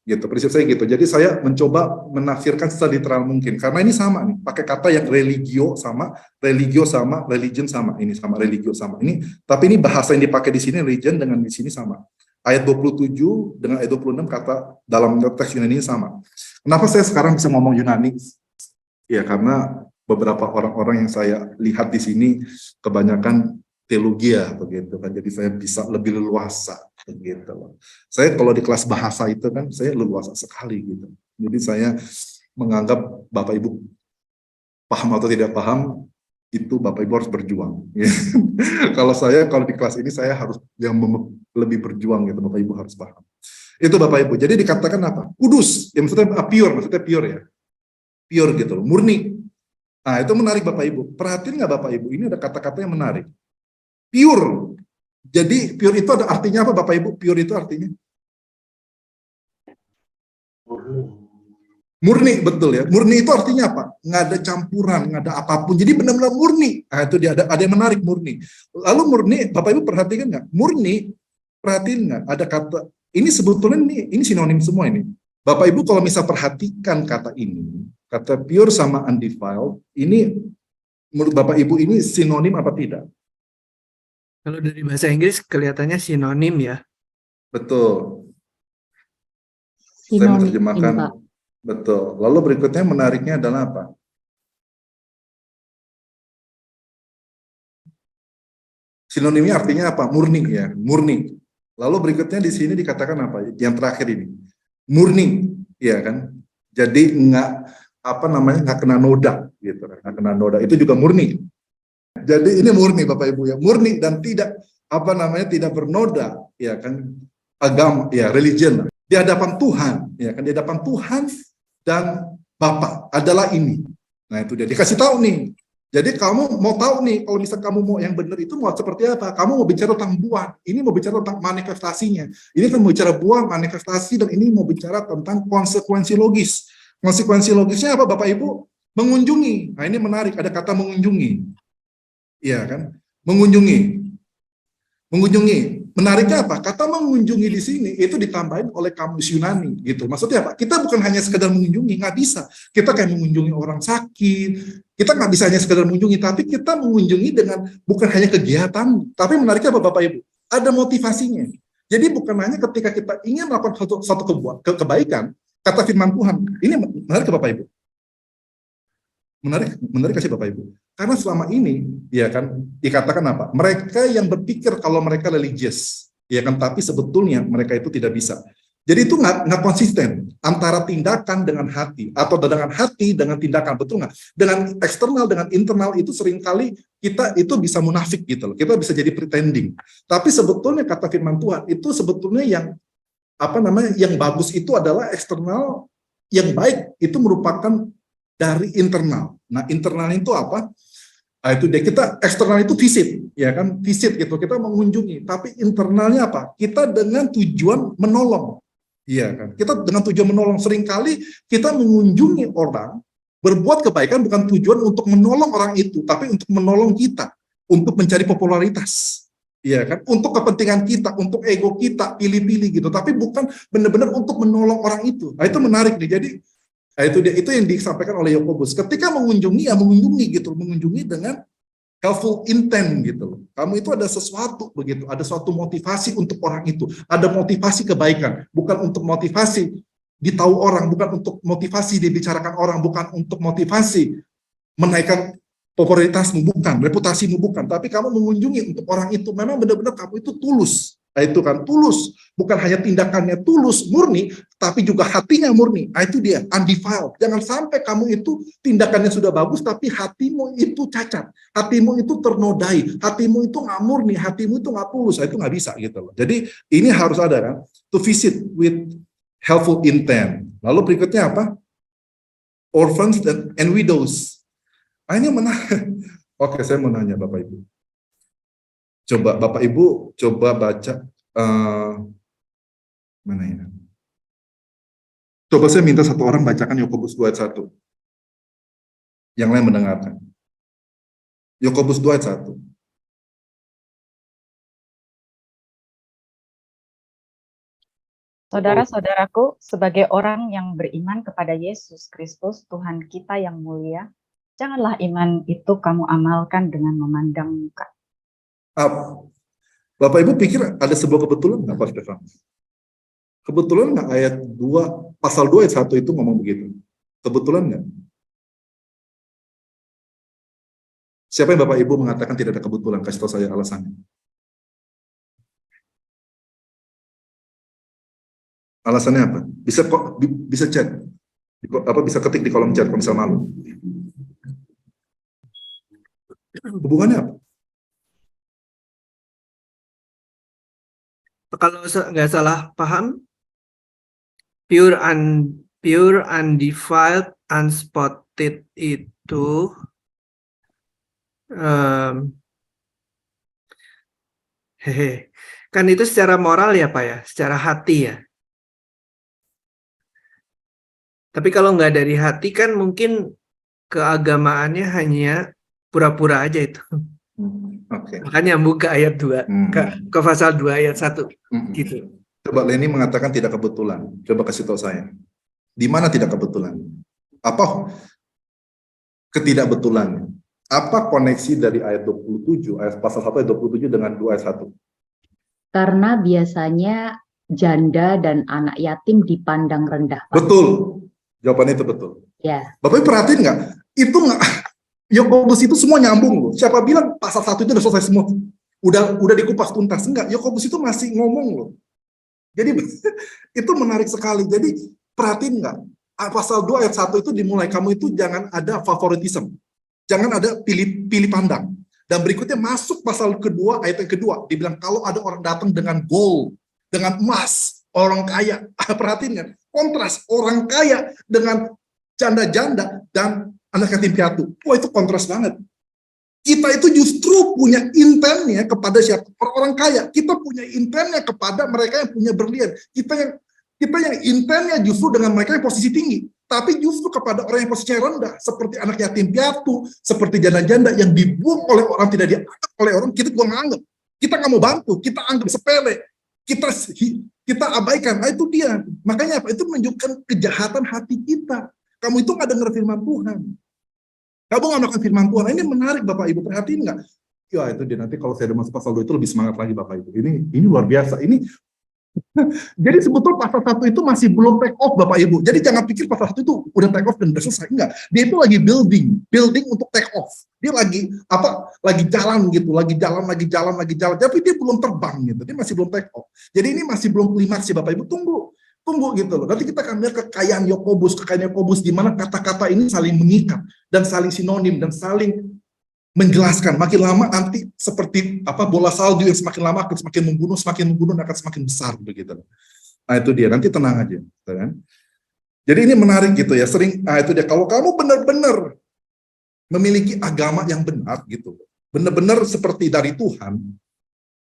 S1: Gitu, prinsip saya gitu. Jadi saya mencoba menafsirkan seliteral mungkin, karena ini sama nih, pakai kata yang religio sama, religion sama, ini sama, religio sama. Ini, tapi ini bahasa yang dipakai di sini religion dengan di sini sama. Ayat 27 dengan ayat 26 kata dalam teks Yunani sama. Kenapa saya sekarang bisa ngomong Yunani? Ya karena beberapa orang-orang yang saya lihat di sini kebanyakan teologia begitu kan, jadi saya bisa lebih leluasa begitu loh. Saya kalau di kelas bahasa itu kan saya leluasa sekali gitu. Jadi saya menganggap Bapak Ibu paham atau tidak paham itu Bapak Ibu harus berjuang. Kalau di kelas ini saya harus yang lebih berjuang gitu, Bapak Ibu harus paham. Itu Bapak Ibu. Jadi dikatakan apa? Kudus. Ya maksudnya pure ya. Pure gitu loh, murni. Nah, itu menarik Bapak Ibu. Perhatiin nggak Bapak Ibu? Ini ada kata-kata yang menarik. Pure. Jadi pure itu ada artinya apa Bapak Ibu? Pure itu artinya murni, betul ya. Murni itu artinya apa? Nggak ada campuran, nggak ada apapun. Jadi benar-benar murni. Nah, itu dia ada yang menarik murni. Lalu murni, Bapak Ibu perhatikan nggak? Murni, perhatiin nggak? Ada kata ini sebetulnya ini sinonim semua ini. Bapak Ibu kalau misal perhatikan kata ini, kata pure sama undefiled, ini menurut Bapak Ibu ini sinonim apa tidak?
S4: Kalau dari bahasa Inggris kelihatannya sinonim ya.
S1: Betul. Saya
S3: Sinonim,
S1: menerjemahkan.
S3: Pak.
S1: Betul. Lalu berikutnya menariknya adalah apa? Sinonimnya artinya apa? Murni ya, murni. Lalu berikutnya di sini dikatakan apa? Yang terakhir ini. Murni, ya kan? Jadi nggak kena noda gitu, nggak kena noda. Itu juga murni. Jadi ini murni Bapak Ibu ya, murni dan tidak tidak bernoda, ya kan, agama, ya religion di hadapan Tuhan, ya kan, di hadapan Tuhan dan Bapa adalah ini. Nah itu dia dikasih tahu nih, Jadi kamu mau tahu nih, kalau misalnya kamu mau yang benar itu mau seperti apa? Kamu mau bicara tentang buah, ini mau bicara tentang manifestasinya. Ini kan mau bicara buah, manifestasi, dan ini mau bicara tentang konsekuensi logis. Konsekuensi logisnya apa Bapak Ibu? Mengunjungi. Nah ini menarik, ada kata mengunjungi. Iya kan? Mengunjungi. Mengunjungi. Menariknya apa? Kata mengunjungi di sini itu ditambahin oleh kamus Yunani gitu. Maksudnya apa? Kita bukan hanya sekedar mengunjungi, nggak bisa. Kita kayak mengunjungi orang sakit. Kita nggak bisa hanya sekedar mengunjungi, tapi kita mengunjungi dengan bukan hanya kegiatan, tapi menariknya apa Bapak Ibu? Ada motivasinya. Jadi bukan hanya ketika kita ingin melakukan suatu kebaikan, kata firman Tuhan. Ini menarik ke Bapak Ibu. Menarik kasih Bapak Ibu. Karena selama ini, ya kan, dikatakan apa? Mereka yang berpikir kalau mereka religious, ya kan, tapi sebetulnya mereka itu tidak bisa. Jadi itu nggak konsisten antara tindakan dengan hati, atau dengan hati dengan tindakan, betul nggak? Dengan eksternal dengan internal itu seringkali kita itu bisa munafik gitu loh. Kita bisa jadi pretending. Tapi sebetulnya kata firman Tuhan itu sebetulnya yang yang bagus itu adalah eksternal, yang baik itu merupakan dari internal. Nah, internal itu apa? Nah, itu dia, kita eksternal itu visit, ya kan? Visit gitu, kita mengunjungi. Tapi internalnya apa? Kita dengan tujuan menolong. Iya kan? Kita dengan tujuan menolong. Seringkali kita mengunjungi orang, berbuat kebaikan bukan tujuan untuk menolong orang itu, tapi untuk menolong kita, untuk mencari popularitas. Iya kan? Untuk kepentingan kita, untuk ego kita, pilih-pilih gitu. Tapi bukan benar-benar untuk menolong orang itu. Nah, itu menarik nih. Jadi itu yang disampaikan oleh Yakobus. Ketika mengunjungi, ya mengunjungi gitu, mengunjungi dengan helpful intent gitu. Kamu itu ada sesuatu begitu, ada suatu motivasi untuk orang itu, ada motivasi kebaikan, bukan untuk motivasi ditahu orang, bukan untuk motivasi dibicarakan orang, bukan untuk motivasi menaikkan popularitasmu, bukan, reputasimu, bukan, tapi kamu mengunjungi untuk orang itu, memang benar-benar kamu itu tulus. Nah, itu kan tulus, bukan hanya tindakannya tulus, murni, tapi juga hatinya murni. Nah, itu dia, undefiled. Jangan sampai kamu itu tindakannya sudah bagus, tapi hatimu itu cacat, hatimu itu ternodai, hatimu itu nggak murni, hatimu itu nggak tulus. Nah, itu nggak bisa gitu loh. Jadi ini harus ada kan, to visit with helpful intent. Lalu berikutnya apa? Orphans and widows. Nah, ini menarik. Oke, saya mau nanya Bapak Ibu. Coba Bapak Ibu coba baca mana ya? Coba saya minta satu orang bacakan Yakobus 2 ayat 1. Yang lain mendengarkan. Yakobus 2 ayat 1.
S5: Saudara-saudaraku, sebagai orang yang beriman kepada Yesus Kristus, Tuhan kita yang mulia, janganlah iman itu kamu amalkan dengan memandang muka.
S1: Bapak Ibu pikir ada sebuah kebetulan nggak Pak Stefan? Kebetulan nggak ayat 2, pasal 2 ayat 1 itu ngomong begitu? Kebetulan nggak? Siapa yang Bapak Ibu mengatakan tidak ada kebetulan? Kasih tahu saya alasannya. Alasannya apa? Bisa chat, bisa ketik di kolom chat kalau misal malu. Hubungannya apa?
S4: Kalau nggak salah paham, pure undefiled, unspotted itu kan itu secara moral ya Pak ya, secara hati ya. Tapi kalau nggak dari hati kan mungkin keagamaannya hanya pura-pura aja itu.
S1: Oke.
S4: Makanya buka ayat 2 ke pasal 2 ayat 1 gitu.
S1: Coba Leni mengatakan tidak kebetulan. Coba kasih tahu saya. Di mana tidak kebetulan? Apa ketidakbetulannya? Apa koneksi dari ayat 27, ayat pasal 1 ayat 27 dengan 2 ayat 1?
S3: Karena biasanya janda dan anak yatim dipandang rendah. Pak.
S1: Betul. Jawabannya itu betul.
S3: Ya.
S1: Bapak perhatiin nggak? Itu nggak, Yakobus itu semua nyambung loh. Siapa bilang pasal 1 itu udah selesai semua? Udah dikupas tuntas. Enggak, Yakobus itu masih ngomong loh. Jadi itu menarik sekali. Jadi perhatiin nggak? Pasal 2 ayat 1 itu dimulai, kamu itu jangan ada favoritism. Jangan ada pilih pandang. Dan berikutnya masuk pasal kedua, ayat yang kedua, dibilang kalau ada orang datang dengan gold, dengan emas, orang kaya. Perhatiin kan? Kontras orang kaya dengan janda-janda dan anak yatim piatu. Wah, itu kontras banget. Kita itu justru punya intennya kepada siapa? Orang kaya. Kita punya intennya kepada mereka yang punya berlian. Kita yang intennya justru dengan mereka yang posisi tinggi. Tapi justru kepada orang yang posisinya rendah, seperti anak yatim piatu, seperti janda-janda yang dibuang oleh orang, tidak dianggap oleh orang, kita juga nggak anggap. Kita nggak mau bantu, kita anggap sepele. Kita abaikan. Nah, itu dia. Makanya apa? Itu menunjukkan kejahatan hati kita. Kamu itu nggak dengar firman Tuhan. Kamu nggak melakukan firman Tuhan. Ini menarik Bapak Ibu, perhatiin nggak? Ya itu dia, nanti kalau saya udah masuk pasal 2 itu lebih semangat lagi Bapak Ibu. Ini luar biasa. Jadi sebetulnya pasal 1 itu masih belum take off Bapak Ibu. Jadi jangan pikir pasal 1 itu udah take off dan udah selesai. Enggak. Dia itu lagi building untuk take off. Dia lagi jalan gitu, lagi jalan. Tapi dia belum terbang gitu. Dia masih belum take off. Jadi ini masih belum klimaks sih Bapak Ibu. Tunggu gitu loh. Nanti kita akan lihat kekayaan Yakobus di mana kata-kata ini saling mengikat dan saling sinonim dan saling menjelaskan. Makin lama nanti seperti bola salju yang semakin lama akan semakin membunuh akan semakin besar begitu. Nah itu dia, nanti tenang aja, gitu kan. Jadi ini menarik gitu ya. Itu dia, kalau kamu benar-benar memiliki agama yang benar gitu, benar-benar seperti dari Tuhan,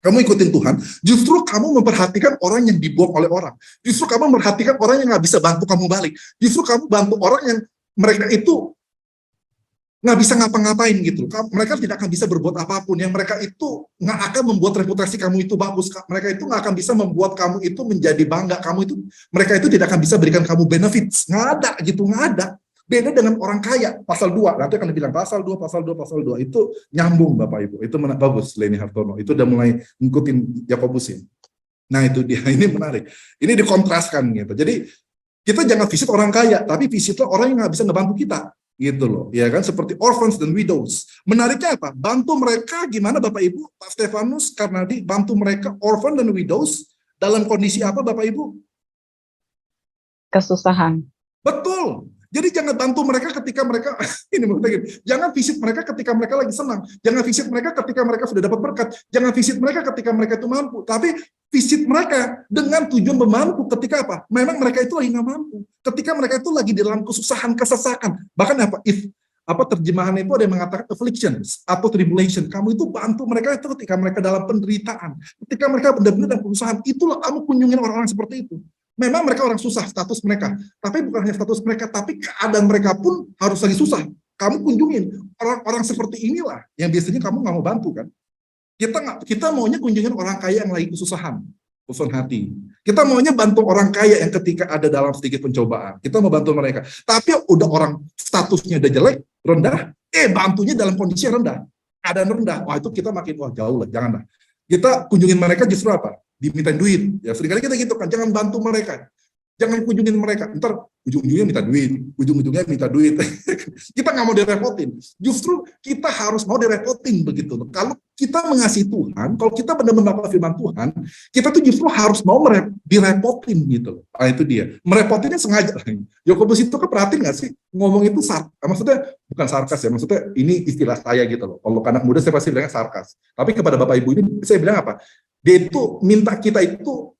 S1: kamu ikutin Tuhan, justru kamu memperhatikan orang yang dibuang oleh orang. Justru kamu memperhatikan orang yang nggak bisa bantu kamu balik. Justru kamu bantu orang yang mereka itu nggak bisa ngapa-ngapain gitu. Mereka tidak akan bisa berbuat apapun. Yang mereka itu nggak akan membuat reputasi kamu itu bagus. Mereka itu nggak akan bisa membuat kamu itu menjadi bangga. Mereka itu tidak akan bisa berikan kamu benefits. Nggak ada gitu, nggak ada. Beda dengan orang kaya, pasal 2, nanti akan dibilang pasal 2, itu nyambung Bapak Ibu, itu bagus Leni Hartono, itu udah mulai ngikutin Yakobus ya. Nah itu dia, ini menarik, ini dikontraskan gitu, jadi kita jangan visit orang kaya, tapi visitlah orang yang nggak bisa ngebantu kita, gitu loh, ya kan, seperti orphans dan widows. Menariknya apa? Bantu mereka gimana Bapak Ibu? Pak Stefanus Karnadi bantu mereka orphan dan widows dalam kondisi apa Bapak Ibu?
S5: Kesusahan.
S1: Betul. Jadi jangan bantu mereka ketika mereka jangan visit mereka ketika mereka lagi senang, jangan visit mereka ketika mereka sudah dapat berkat, jangan visit mereka ketika mereka itu mampu, tapi visit mereka dengan tujuan memampu ketika apa? Memang mereka itu lagi nggak mampu, ketika mereka itu lagi dalam kesusahan, kesesakan. Bahkan terjemahannya itu ada yang mengatakan afflictions atau tribulation. Kamu itu bantu mereka itu ketika mereka dalam penderitaan, ketika mereka benar-benar dalam kesusahan. Itulah kamu kunjungin orang-orang seperti itu. Memang mereka orang susah status mereka, tapi bukan hanya status mereka, tapi keadaan mereka pun harus lagi susah. Kamu kunjungin orang-orang seperti inilah yang biasanya kamu nggak mau bantu kan? Kita maunya kunjungin orang kaya yang lagi kesusahan hati. Kita maunya bantu orang kaya yang ketika ada dalam sedikit pencobaan. Kita mau bantu mereka. Tapi udah orang statusnya udah jelek, rendah, bantunya dalam kondisi rendah, keadaan rendah. Wah itu kita makin jauh lah, janganlah. Kita kunjungin mereka justru apa? Dimintain duit. Ya seringkali kita gitu kan, jangan bantu mereka. Jangan kunjungin mereka. Ntar ujung-ujungnya minta duit. Kita nggak mau direpotin. Justru kita harus mau direpotin begitu. Kalau kita mengasihi Tuhan, kalau kita benar-benar melakukan firman Tuhan, kita tuh justru harus mau direpotin gitu. Nah itu dia. Merepotinnya sengaja. Yakobus itu perhatiin nggak sih? Ngomong itu maksudnya bukan sarkas ya. Maksudnya ini istilah saya gitu loh. Kalau anak muda saya pasti bilangnya sarkas. Tapi kepada Bapak Ibu ini saya bilang apa? Dia itu minta kita itu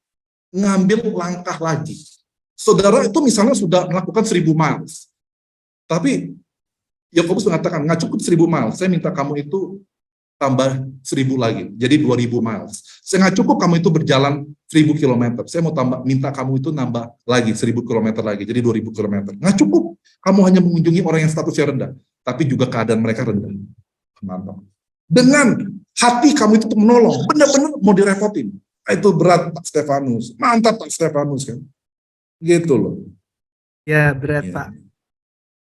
S1: ngambil langkah lagi. Saudara itu misalnya sudah melakukan 1000 miles. Tapi Yakobus mengatakan, nggak cukup 1000 miles. Saya minta kamu itu tambah 1000 lagi. Jadi 2000 miles. Saya nggak cukup kamu itu berjalan 1000 km. Saya mau minta kamu itu nambah lagi 1000 km lagi. Jadi 2000 km. Nggak cukup. Kamu hanya mengunjungi orang yang statusnya rendah. Tapi juga keadaan mereka rendah. Mantap. Dengan hati kamu itu untuk menolong. Benar-benar mau direpotin. Itu berat Pak Stefanus. Mantap Pak Stefanus kan. Gitu loh.
S4: Ya berat
S1: Ya.
S4: Pak.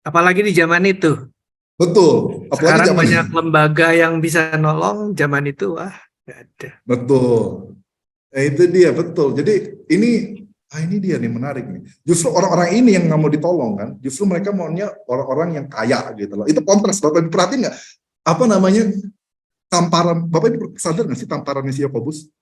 S4: Apalagi di zaman itu.
S1: Betul. Apalagi
S4: Sekarang banyak lembaga yang bisa nolong, zaman itu nggak ada.
S1: Betul. Itu dia betul. Jadi ini dia nih menarik nih. Justru orang-orang ini yang nggak mau ditolong kan. Justru mereka maunya orang-orang yang kaya gitu loh. Itu kontras. Bapak perhatiin nggak? Tamparan. Bapak Ibu sadar nggak sih tamparan si Yakobus?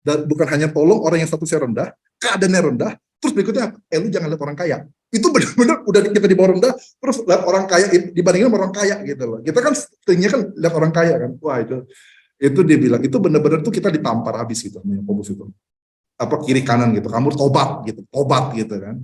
S1: Dan bukan hanya tolong orang yang statusnya rendah, keadaannya rendah. Terus berikutnya, lu jangan lihat orang kaya. Itu benar-benar udah kita di bawah rendah, terus lihat orang kaya dibandingin sama orang kaya gitu loh. Kita kan seringnya kan lihat orang kaya kan. Wah itu dia bilang itu benar-benar tuh kita ditampar habis gitu sama Yakobus itu. Kiri kanan gitu. Kamu tobat gitu kan.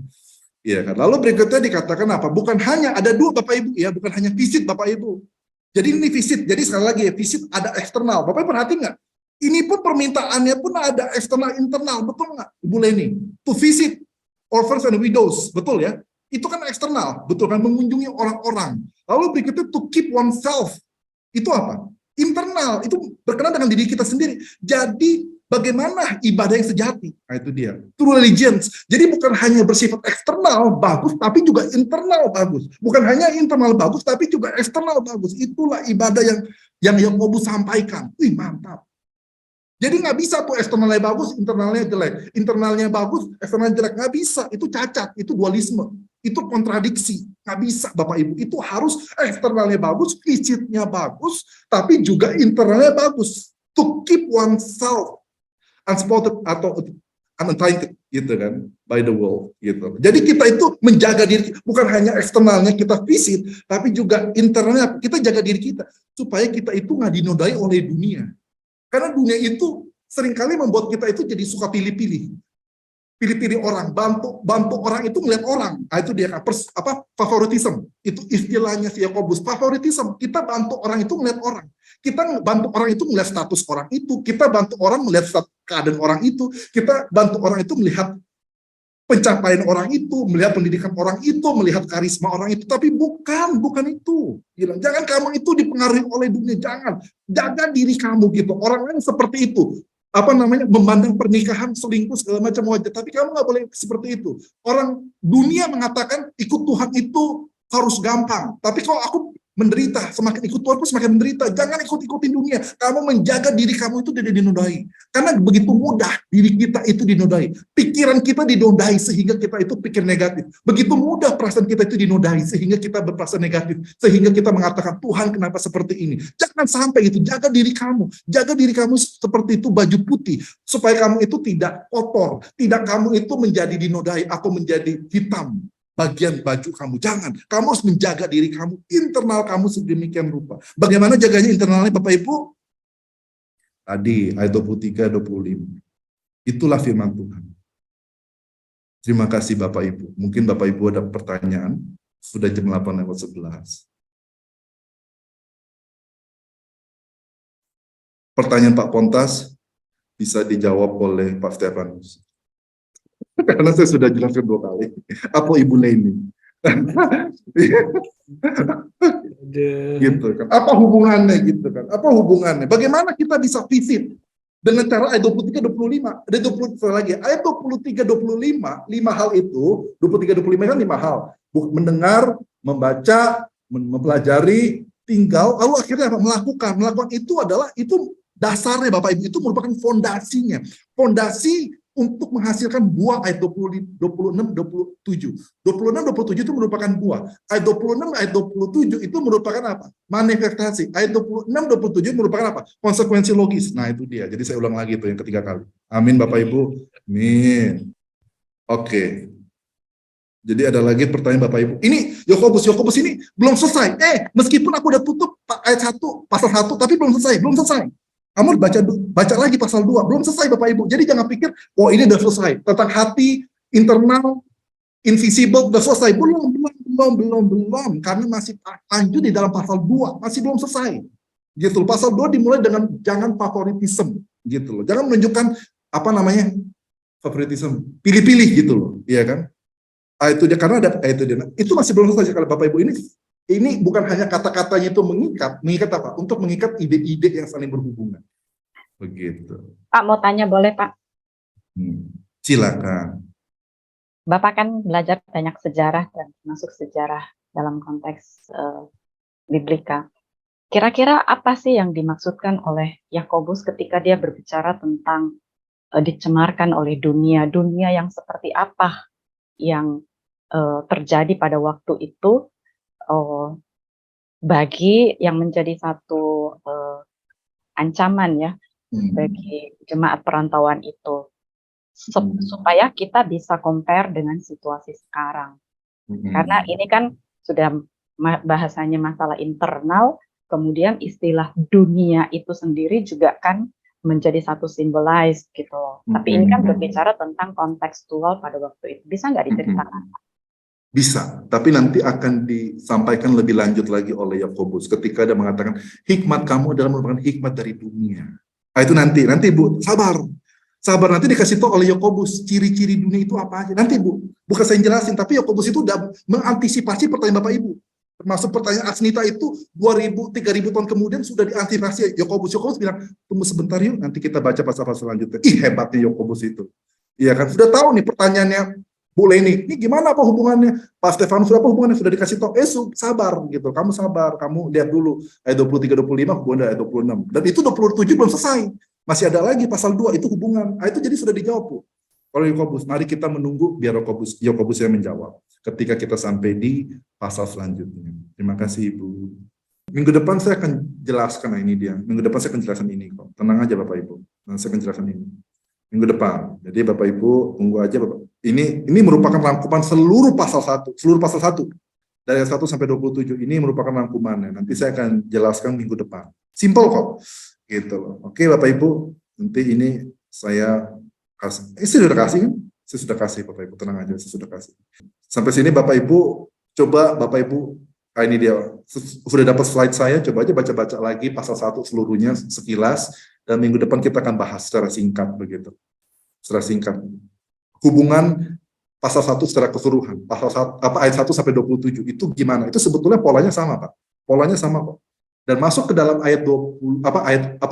S1: Iya kan. Lalu berikutnya dikatakan apa? Bukan hanya ada 2 Bapak Ibu ya, bukan hanya visit Bapak Ibu. Jadi ini visit. Jadi sekali lagi ya, visit ada eksternal. Bapak perhati nggak? Ini pun permintaannya pun ada eksternal internal, betul nggak, Ibu Leni? To visit orphans and widows, betul ya? Itu kan eksternal, betul kan? Mengunjungi orang-orang. Lalu berikutnya to keep oneself. Itu apa? Internal. Itu berkenaan dengan diri kita sendiri. Jadi bagaimana ibadah yang sejati? Nah itu dia. True allegiance. Jadi bukan hanya bersifat eksternal bagus, tapi juga internal bagus. Bukan hanya internal bagus, tapi juga eksternal bagus. Itulah ibadah yang Yakobus sampaikan. Wih, mantap. Jadi nggak bisa tuh eksternalnya bagus, internalnya jelek. Internalnya bagus, eksternalnya jelek. Nggak bisa. Itu cacat. Itu dualisme. Itu kontradiksi. Nggak bisa, Bapak Ibu. Itu harus eksternalnya bagus, visitnya bagus, tapi juga internalnya bagus. To keep oneself unspotted atau untainted gitu kan, by the world gitu. Jadi kita itu menjaga diri, bukan hanya eksternalnya kita visit, tapi juga internalnya kita jaga diri kita supaya kita itu nggak dinodai oleh dunia. Karena dunia itu seringkali membuat kita itu jadi suka pilih-pilih orang, bantu orang itu melihat orang. Nah, itu dia favoritism. Itu istilahnya si Yakobus, favoritism. Kita bantu orang itu melihat orang. Kita bantu orang itu melihat status orang itu, kita bantu orang melihat keadaan orang itu, kita bantu orang itu melihat pencapaian orang itu, melihat pendidikan orang itu, melihat karisma orang itu, tapi bukan itu. Jangan kamu itu dipengaruhi oleh dunia, jangan. Jaga diri kamu gitu. Orang lain seperti itu. Memandang pernikahan, selingkuh, segala macam wajah. Tapi kamu nggak boleh seperti itu. Orang dunia mengatakan ikut Tuhan itu harus gampang. Tapi kalau aku menderita, semakin ikut Tuhan pun semakin menderita. Jangan ikut-ikutin dunia. Kamu menjaga diri kamu itu tidak dinodai. Karena begitu mudah diri kita itu dinodai. Pikiran kita dinodai sehingga kita itu pikir negatif. Begitu mudah perasaan kita itu dinodai sehingga kita berperasaan negatif. Sehingga kita mengatakan, Tuhan kenapa seperti ini? Jangan sampai itu. Jaga diri kamu. Jaga diri kamu seperti itu baju putih. Supaya kamu itu tidak kotor. Tidak kamu itu menjadi dinodai atau menjadi hitam. Bagian baju kamu, jangan. Kamu harus menjaga diri kamu, internal kamu sedemikian rupa. Bagaimana jaganya internalnya Bapak Ibu? Tadi ayat 23, 25. Itulah firman Tuhan. Terima kasih Bapak Ibu. Mungkin Bapak Ibu ada pertanyaan. Sudah jam 8:11. Pertanyaan Pak Pontas bisa dijawab oleh Pak Stefanus. Karena saya sudah jelaskan 2 kali. Apa Ibu Leni? Gitu kan. Apa hubungannya gitu kan? Apa hubungannya? Bagaimana kita bisa visit dengan cara ayat 23 25. Ada 20 lagi. Ayat 23 25, 5 hal itu, 23 25 kan 5 hal. Mendengar, membaca, mempelajari, tinggal, lalu akhirnya apa? Melakukan itu adalah itu dasarnya Bapak Ibu, itu merupakan fondasinya. Fondasi untuk menghasilkan buah ayat 26, 27. 26, 27 itu merupakan buah. Ayat 26, ayat 27 itu merupakan apa? Manifestasi. Ayat 26, 27 merupakan apa? Konsekuensi logis. Nah itu dia. Jadi saya ulang lagi itu yang ketiga kali. Amin Bapak Ibu. Amin. Oke. Jadi ada lagi pertanyaan Bapak Ibu. Ini Yakobus ini belum selesai. Meskipun aku udah tutup ayat 1, pasal 1, tapi belum selesai. Kamu baca lagi pasal 2, belum selesai Bapak Ibu. Jadi jangan pikir, ini udah selesai. Tentang hati, internal, invisible, udah selesai. Belum. Karena masih lanjut di dalam pasal 2, masih belum selesai. Gitu loh. Pasal 2 dimulai dengan jangan favoritism. Gitu loh. Jangan menunjukkan, favoritism. Pilih-pilih gitu loh. Iya kan? Itu dia, karena ada, itu dia. Itu masih belum selesai kalau Bapak Ibu ini bukan hanya kata-katanya itu mengikat apa? Untuk mengikat ide-ide yang saling berhubungan. Begitu.
S5: Pak mau tanya boleh Pak?
S1: Silakan.
S5: Bapak kan belajar banyak sejarah dan masuk sejarah dalam konteks biblika. Kira-kira apa sih yang dimaksudkan oleh Yakobus ketika dia berbicara tentang dicemarkan oleh dunia yang seperti apa yang terjadi pada waktu itu? Bagi yang menjadi satu ancaman ya bagi jemaat perantauan itu, supaya kita bisa compare dengan situasi sekarang. Karena ini kan sudah bahasanya masalah internal, kemudian istilah dunia itu sendiri juga kan menjadi satu symbolize gitu loh. Tapi ini kan berbicara tentang kontekstual pada waktu itu. Bisa nggak diceritakan?
S1: Bisa, tapi nanti akan disampaikan lebih lanjut lagi oleh Yakobus ketika dia mengatakan hikmat kamu adalah merupakan hikmat dari dunia. Nah, itu nanti Bu, sabar nanti dikasih tahu oleh Yakobus ciri-ciri dunia itu apa aja. Nanti Bu, bukan saya jelasin, tapi Yakobus itu udah mengantisipasi pertanyaan Bapak Ibu. Termasuk pertanyaan Asnita itu 2000, 3000 tahun kemudian sudah diantisipasi Yakobus. Yakobus bilang, tunggu sebentar yuk, nanti kita baca pasal-pasal selanjutnya. Ih, hebatnya Yakobus itu. Iya kan, sudah tahu nih pertanyaannya Bu Leni, ini gimana apa hubungannya? Pak Stefanus sudah apa hubungannya? Sudah dikasih tahu, sabar gitu, kamu sabar, kamu lihat dulu ayat 23-25 hubungan ayat 26. Dan itu 27 belum selesai, masih ada lagi pasal 2 itu hubungan. Itu jadi sudah dijawab Bu oleh Yakobus. Mari kita menunggu biar Yakobus yang menjawab ketika kita sampai di pasal selanjutnya. Terima kasih Ibu. Minggu depan saya akan jelaskan, nah ini dia. Minggu depan saya akan jelaskan ini kok. Tenang aja Bapak Ibu. Nah, saya akan jelaskan ini minggu depan. Jadi Bapak Ibu tunggu aja Bapak. Ini merupakan rangkuman seluruh pasal 1 dari ayat 1 sampai 27. Ini merupakan rangkumannya. Nanti saya akan jelaskan minggu depan. Simple kok. Gitu loh. Oke Bapak Ibu, nanti ini saya kasih. Saya sudah kasih kan? Saya sudah kasih Bapak Ibu, tenang aja, saya sudah kasih. Sampai sini Bapak Ibu, coba Bapak Ibu, ini dia, sudah dapat slide saya, coba aja baca-baca lagi pasal 1 seluruhnya sekilas, dan minggu depan kita akan bahas secara singkat begitu. Secara singkat. Hubungan pasal 1 secara keseluruhan, ayat 1 sampai 27 itu gimana? Itu sebetulnya polanya sama, Pak. Polanya sama kok. Dan masuk ke dalam ayat 20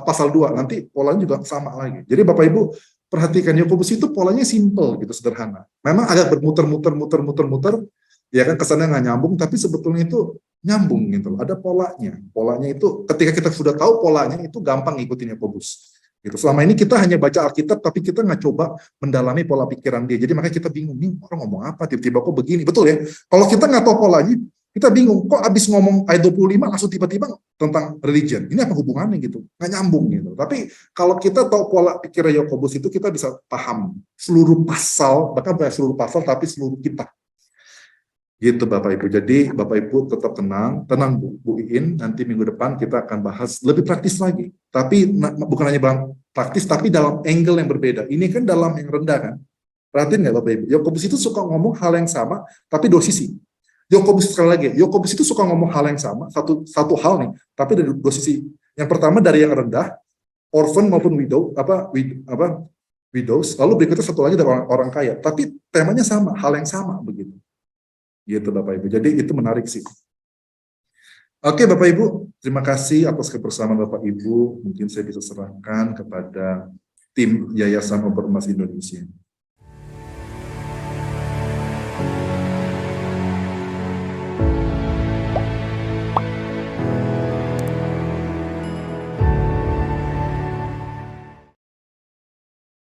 S1: pasal 2 nanti polanya juga sama lagi. Jadi Bapak Ibu perhatikan Yakobus itu polanya simple gitu, sederhana. Memang agak bermuter-muter, ya kan kesannya nggak nyambung, tapi sebetulnya itu nyambung gitu. Ada polanya. Polanya itu ketika kita sudah tahu polanya itu gampang ngikutin Yakobus. Gitu. Selama ini kita hanya baca Alkitab, tapi kita nggak coba mendalami pola pikiran dia. Jadi makanya kita bingung, nih orang ngomong apa, tiba-tiba kok begini. Betul ya? Kalau kita nggak tahu polanya, kita bingung, kok abis ngomong ayat 25 langsung tiba-tiba tentang religion. Ini apa hubungannya gitu? Nggak nyambung gitu. Tapi kalau kita tahu pola pikir Yakobus itu, kita bisa paham seluruh pasal, bahkan bukan seluruh pasal, tapi seluruh kitab. Gitu Bapak Ibu. Jadi Bapak Ibu tetap tenang Bu Iin, nanti minggu depan kita akan bahas lebih praktis lagi. Tapi bukan hanya praktis, tapi dalam angle yang berbeda. Ini kan dalam yang rendah kan. Perhatiin nggak Bapak Ibu? Yakobus itu suka ngomong hal yang sama, tapi dua sisi. Yakobus sekali lagi, Yakobus itu suka ngomong hal yang sama, satu hal nih, tapi dari dua sisi. Yang pertama dari yang rendah, orphan maupun widows, lalu berikutnya satu lagi dari orang kaya. Tapi temanya sama, hal yang sama begitu. Gitu Bapak Ibu. Jadi itu menarik sih. Oke Bapak Ibu, terima kasih atas kebersamaan Bapak Ibu. Mungkin saya bisa serahkan kepada tim Yayasan Obat Emas Indonesia.